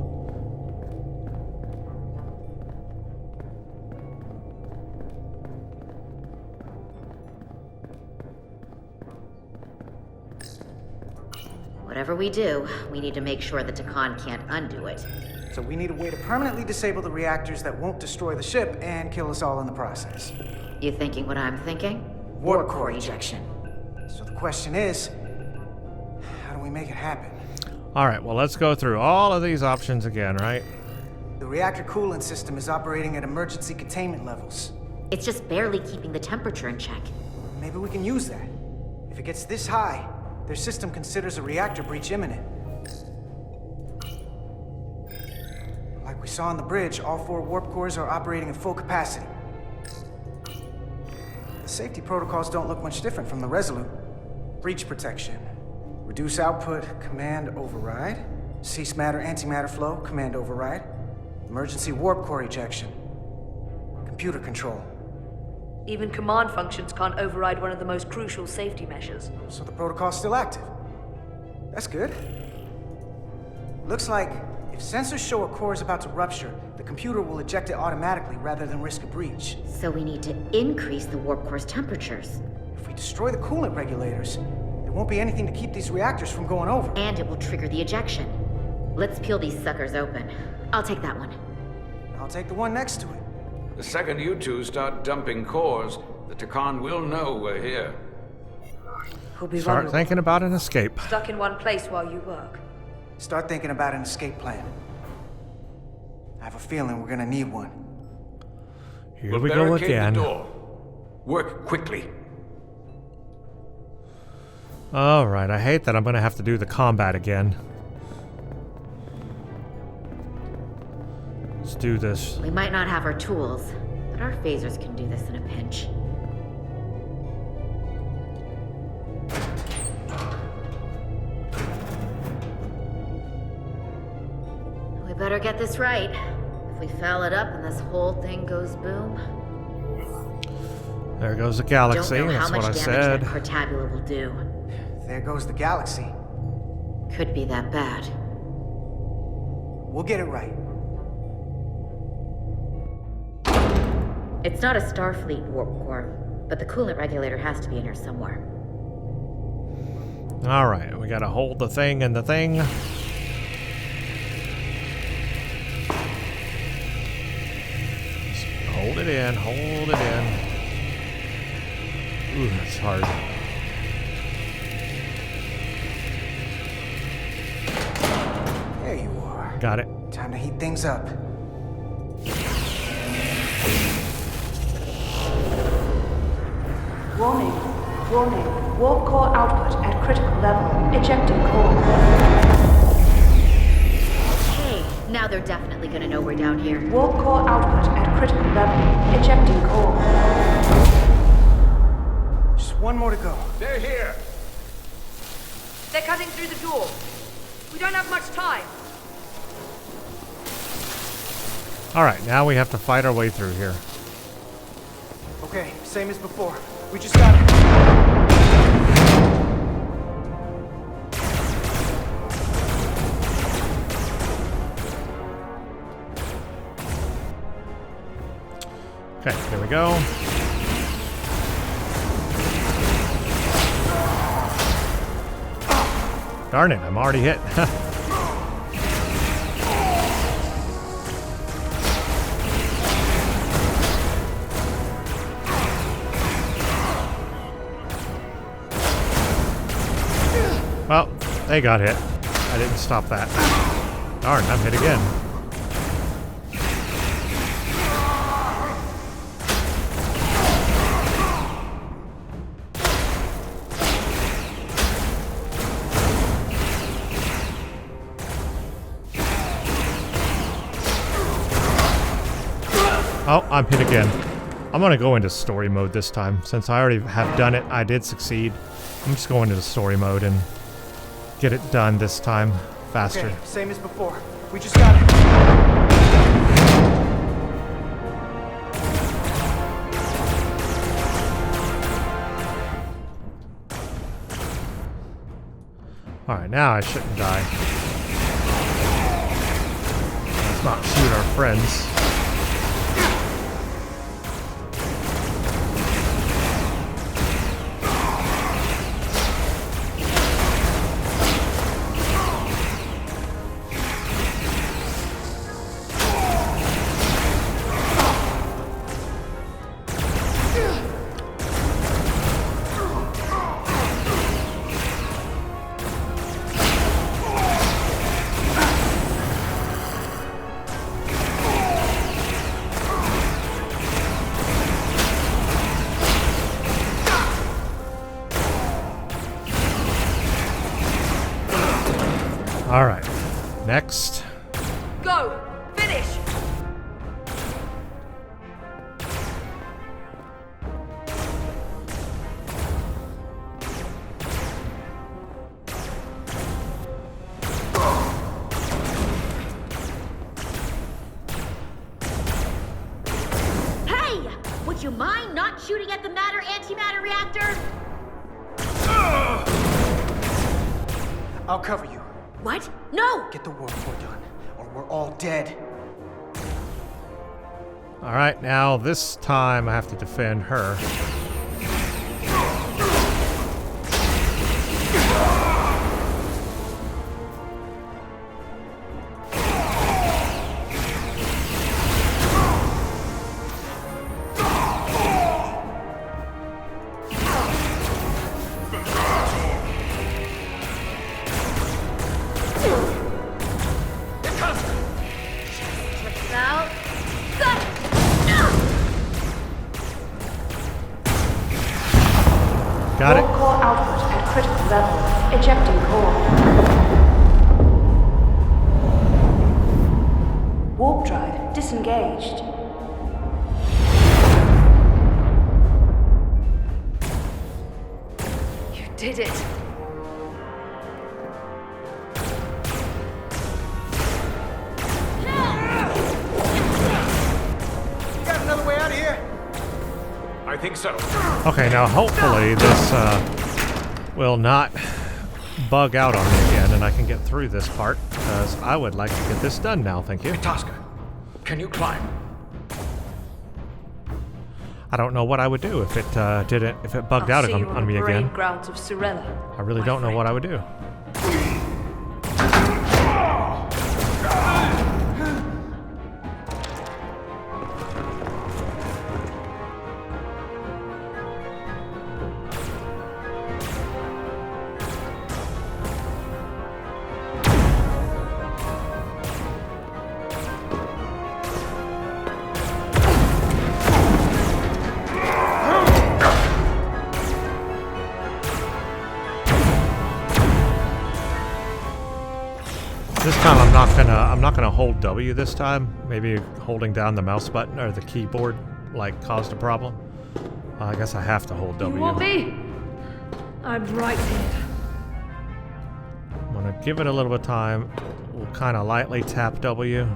Whatever we do, we need to make sure the Takan can't undo it. So we need a way to permanently disable the reactors that won't destroy the ship and kill us all in the process. You thinking what I'm thinking? Warp core ejection. So the question is, how do we make it happen? Alright, well let's go through all of these options again, right? The reactor coolant system is operating at emergency containment levels. It's just barely keeping the temperature in check. Maybe we can use that. If it gets this high, their system considers a reactor breach imminent. Like we saw on the bridge, all 4 warp cores are operating at full capacity. The safety protocols don't look much different from the Resolute. Breach protection. Reduce output, command override. Cease matter, antimatter flow, command override. Emergency warp core ejection. Computer control. Even command functions can't override one of the most crucial safety measures. So the protocol's still active. That's good. Looks like if sensors show a core is about to rupture, the computer will eject it automatically rather than risk a breach. So we need to increase the warp core's temperatures. If we destroy the coolant regulators, there won't be anything to keep these reactors from going over. And it will trigger the ejection. Let's peel these suckers open. I'll take that one. I'll take the one next to it. The second you two start dumping cores, the Takan will know we're here. We'll be Start thinking about an escape. stuck in one place while you work. Start thinking about an escape plan. I have a feeling we're gonna need one. Here We'll we go barricade again. the door. Work quickly. Alright, I hate that I'm gonna have to do the combat again. Let's do this. We might not have our tools, but our phasers can do this in a pinch. We better get this right. If we foul it up and this whole thing goes boom... There goes the galaxy, don't know that's how what I much said. damage that Cartabula will do. There goes the galaxy. Could be that bad. We'll get it right. It's not a Starfleet warp core, but the coolant regulator has to be in here somewhere. Alright, we gotta hold the thing and the thing. Just hold it in, hold it in. Ooh, that's hard. There you are. Got it. Time to heat things up. Warning. Warning. Warp core output at critical level. Ejecting core. Hey, now they're definitely gonna know we're down here. Warp core output at critical level. Ejecting core. Just one more to go. They're here. They're cutting through the door. We don't have much time. Alright, now we have to fight our way through here. Okay, same as before. We just got it. Okay, here we go. Darn it, I'm already hit. Well, they got hit. I didn't stop that. Darn, I'm hit again. Oh, I'm hit again. I'm gonna go into story mode this time. Since I already have done it, I did succeed. I'm just going into story mode and get it done this time faster. Okay, same as before. We just got it. Alright, now I shouldn't die. Let's not shoot our friends. Alright, next. Go! Finish! Hey! Would you mind not shooting at the matter-antimatter reactor? I'll cover you. What? No! Get the warp core done, or we're all dead. Alright, now this time I have to defend her. Got it. Warp core output at critical level. Ejecting core. Warp drive disengaged. You did it. You got another way out of here? I think so. Okay, now hopefully this will not bug out on me again and I can get through this part, because I would like to get this done now, thank you. Tosca, can you climb? I don't know what I would do if it if it bugged out on me again. Grounds of Sorella. I really don't know what I would do. I'm not gonna hold W this time. Maybe holding down the mouse button or the keyboard like caused a problem. I guess I have to hold W. You want me? I'm right here. I'm gonna give it a little bit of time. We'll kind of lightly tap W.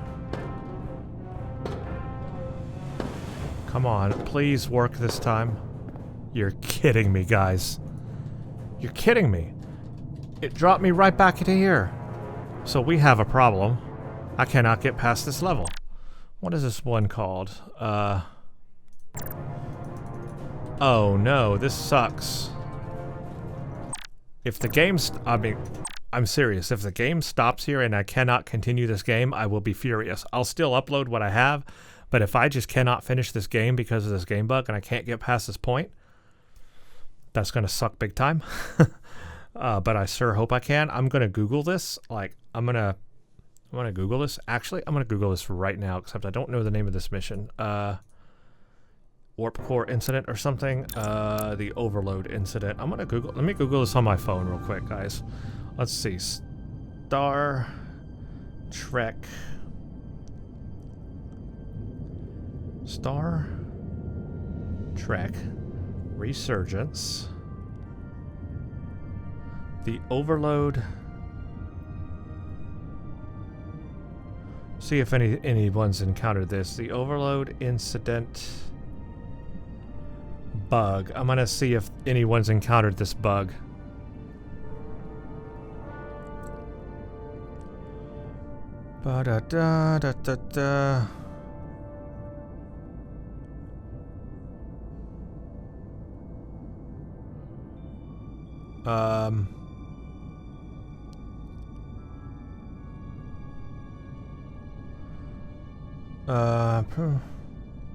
Come on, please work this time. You're kidding me, guys. You're kidding me. It dropped me right back into here. So we have a problem. I cannot get past this level. What is this one called? Oh no, this sucks. If the game's... I mean, I'm serious. If the game stops here and I cannot continue this game, I will be furious. I'll still upload what I have, but if I just cannot finish this game because of this game bug and I can't get past this point, that's gonna suck big time. But I sure hope I can. I'm gonna Google this. Like, I'm gonna Google this. Actually, I'm gonna Google this right now, except I don't know the name of this mission. Warp core incident or something. The overload incident. I'm gonna Google. Let me Google this on my phone real quick, guys. Let's see. Star Trek. Star Trek Resurgence. The overload. See if anyone's encountered this. The overload incident bug. I'm gonna see if anyone's encountered this bug. Ba da da da da da.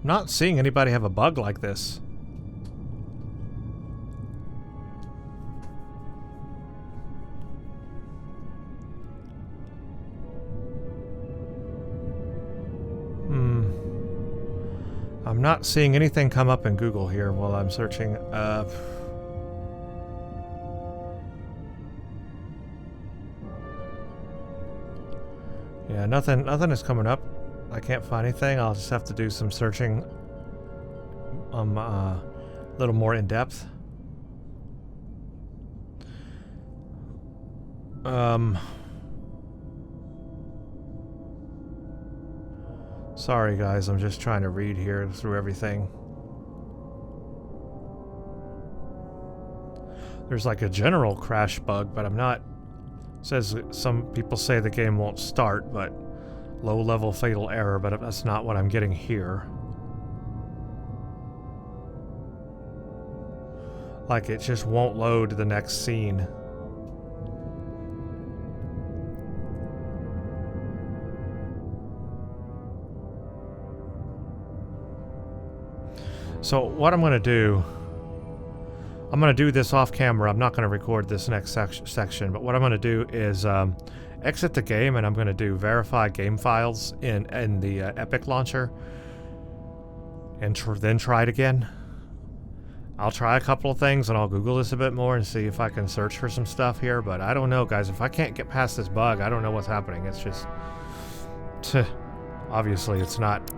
Not seeing anybody have a bug like this. I'm not seeing anything come up in Google here while I'm searching. Yeah, nothing is coming up. I can't find anything. I'll just have to do some searching a little more in depth. Sorry guys, I'm just trying to read here through everything. There's like a general crash bug, but I'm not... It says some people say the game won't start, but low-level fatal error, but that's not what I'm getting here. Like, it just won't load the next scene. So what I'm going to do... I'm going to do this off camera. I'm not going to record this next section, but what I'm going to do is exit the game, and I'm going to do verify game files in the Epic launcher, and then try it again. I'll try a couple of things, and I'll Google this a bit more and see if I can search for some stuff here, but I don't know, guys. If I can't get past this bug, I don't know what's happening. It's just... obviously, it's not...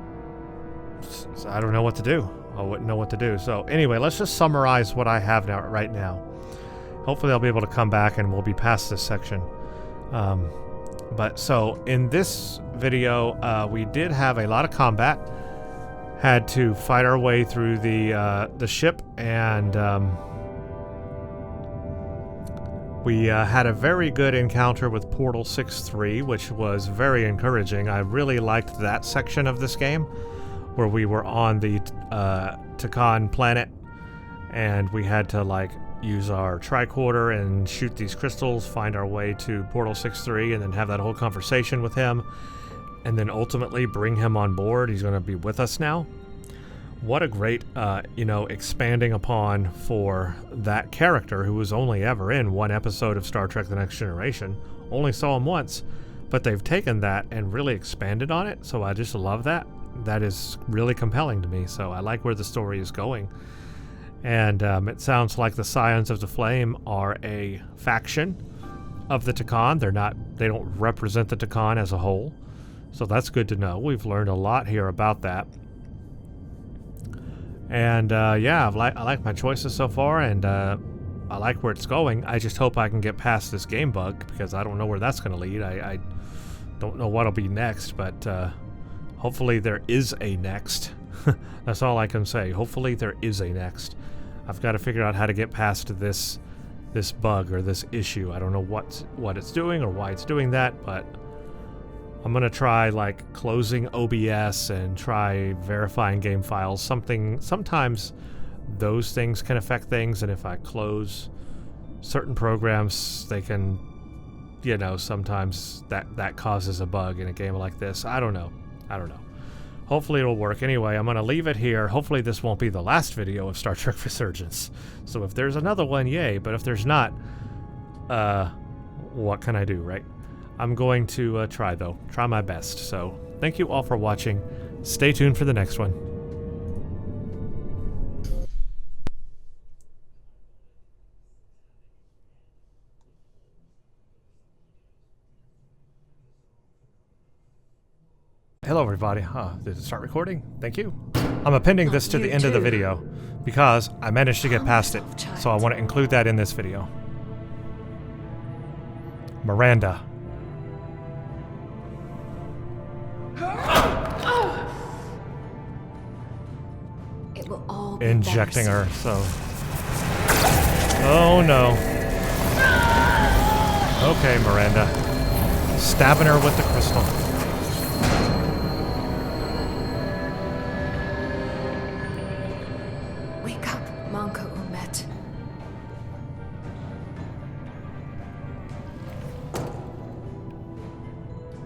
I don't know what to do. I wouldn't know what to do. So anyway, let's just summarize what I have now right now. Hopefully I'll be able to come back and we'll be past this section. But so in this video, we did have a lot of combat. Had to fight our way through the ship, and we had a very good encounter with Portal 6-3, which was very encouraging. I really liked that section of this game, where we were on the Takan planet, and we had to like use our tricorder and shoot these crystals, find our way to Portal 6-3, and then have that whole conversation with him, and then ultimately bring him on board. He's going to be with us now. What a great, expanding upon for that character who was only ever in one episode of Star Trek The Next Generation. Only saw him once, but they've taken that and really expanded on it, so I just love that. That is really compelling to me, so I like where the story is going. And it sounds like the Scions of the Flame are a faction of the Takan. They don't represent the Takan as a whole. So that's good to know. We've learned a lot here about that. And yeah, I like my choices so far, and I like where it's going. I just hope I can get past this game bug, because I don't know where that's going to lead. I don't know what'll be next, but hopefully there is a next. That's all I can say. Hopefully there is a next. I've got to figure out how to get past this bug or this issue. I don't know what it's doing or why it's doing that, but I'm gonna try like closing OBS and try verifying game files. Sometimes those things can affect things, and if I close certain programs, they can, you know, sometimes that causes a bug in a game like this. I don't know. Hopefully it'll work. Anyway, I'm going to leave it here. Hopefully this won't be the last video of Star Trek Resurgence. So if there's another one, yay. But if there's not, what can I do, right? I'm going to try, though. Try my best. So thank you all for watching. Stay tuned for the next one. Hello everybody. Did it start recording? Thank you. I'm appending this to the end of the video because I managed to get past it, so I want to include that in this video. Miranda. It will all be injecting her, so... Oh no. Okay, Miranda. Stabbing her with the crystal.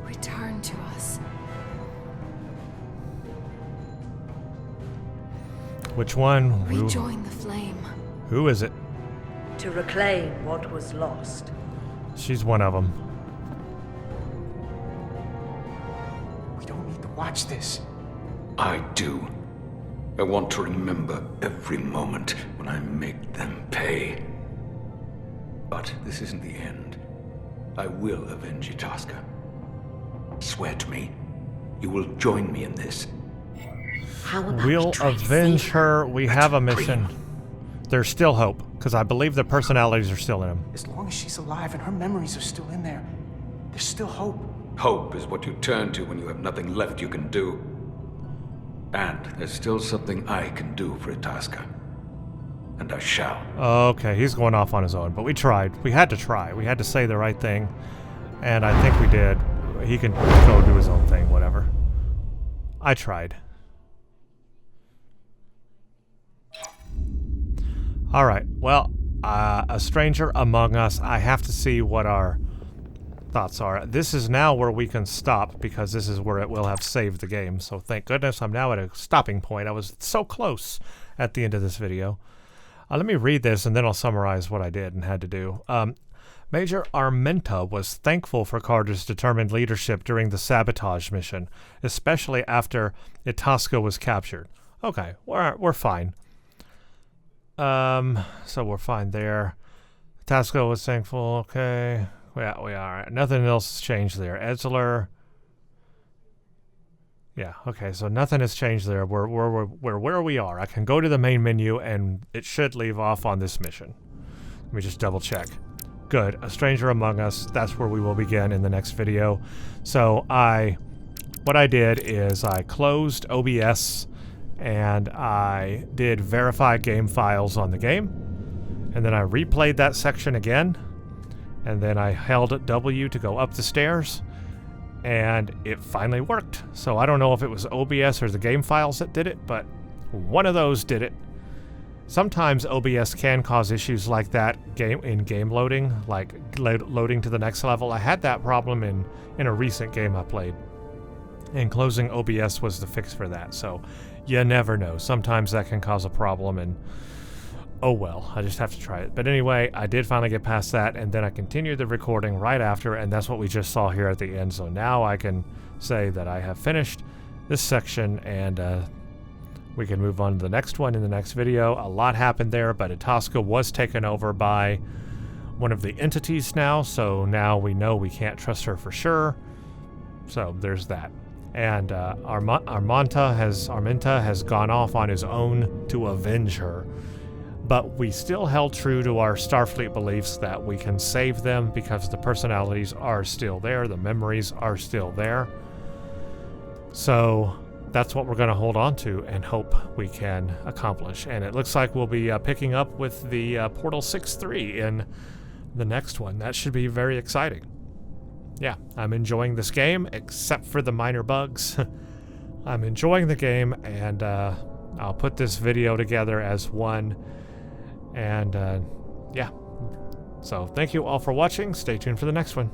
Return to us. Which one? Rejoin the flame. Who is it? To reclaim what was lost. She's one of them. We don't need to watch this. I do. I want to remember every moment when I make them pay. But this isn't the end. I will avenge Itasca. Swear to me, you will join me in this. We'll avenge her. We have a mission. There's still hope, because I believe the personalities are still in them. As long as she's alive and her memories are still in there, there's still hope. Hope is what you turn to when you have nothing left you can do. And there's still something I can do for Itasca. And I shall. Okay, he's going off on his own, but we tried. We had to try. We had to say the right thing, and I think we did. He can go do his own thing, whatever. I tried. Alright, well, a stranger among us. I have to see what our thoughts are. This is now where we can stop, because this is where it will have saved the game. So thank goodness I'm now at a stopping point. I was so close at the end of this video. Let me read this, and then I'll summarize what I did and had to do. Major Armenta was thankful for Carter's determined leadership during the Sabotage mission, especially after Itasca was captured. Okay, we're fine. So we're fine there. Itasca was thankful. Okay, yeah, we are. Nothing else has changed there. Edsler. Yeah, okay, so nothing has changed there. We're where we are. I can go to the main menu, and it should leave off on this mission. Let me just double check. Good. A stranger among us. That's where we will begin in the next video. So what I did is I closed OBS, and I did verify game files on the game, and then I replayed that section again, and then I held W to go up the stairs, and it finally worked. So I don't know if it was OBS or the game files that did it, but one of those did it. Sometimes OBS can cause issues like that in game loading, like loading to the next level. I had that problem in a recent game I played, and closing OBS was the fix for that. So you never know. Sometimes that can cause a problem, and oh well, I just have to try it. But anyway, I did finally get past that, and then I continued the recording right after, and that's what we just saw here at the end. So now I can say that I have finished this section, and we can move on to the next one in the next video. A lot happened there, but Itasca was taken over by one of the entities now, so now we know we can't trust her for sure. So there's that. And Arminta has gone off on his own to avenge her. But we still held true to our Starfleet beliefs that we can save them because the personalities are still there, the memories are still there. So that's what we're going to hold on to and hope we can accomplish. And it looks like we'll be picking up with the Portal 6-3 in the next one. That should be very exciting. Yeah, I'm enjoying this game, except for the minor bugs. I'm enjoying the game, and I'll put this video together as one. And yeah, so thank you all for watching. Stay tuned for the next one.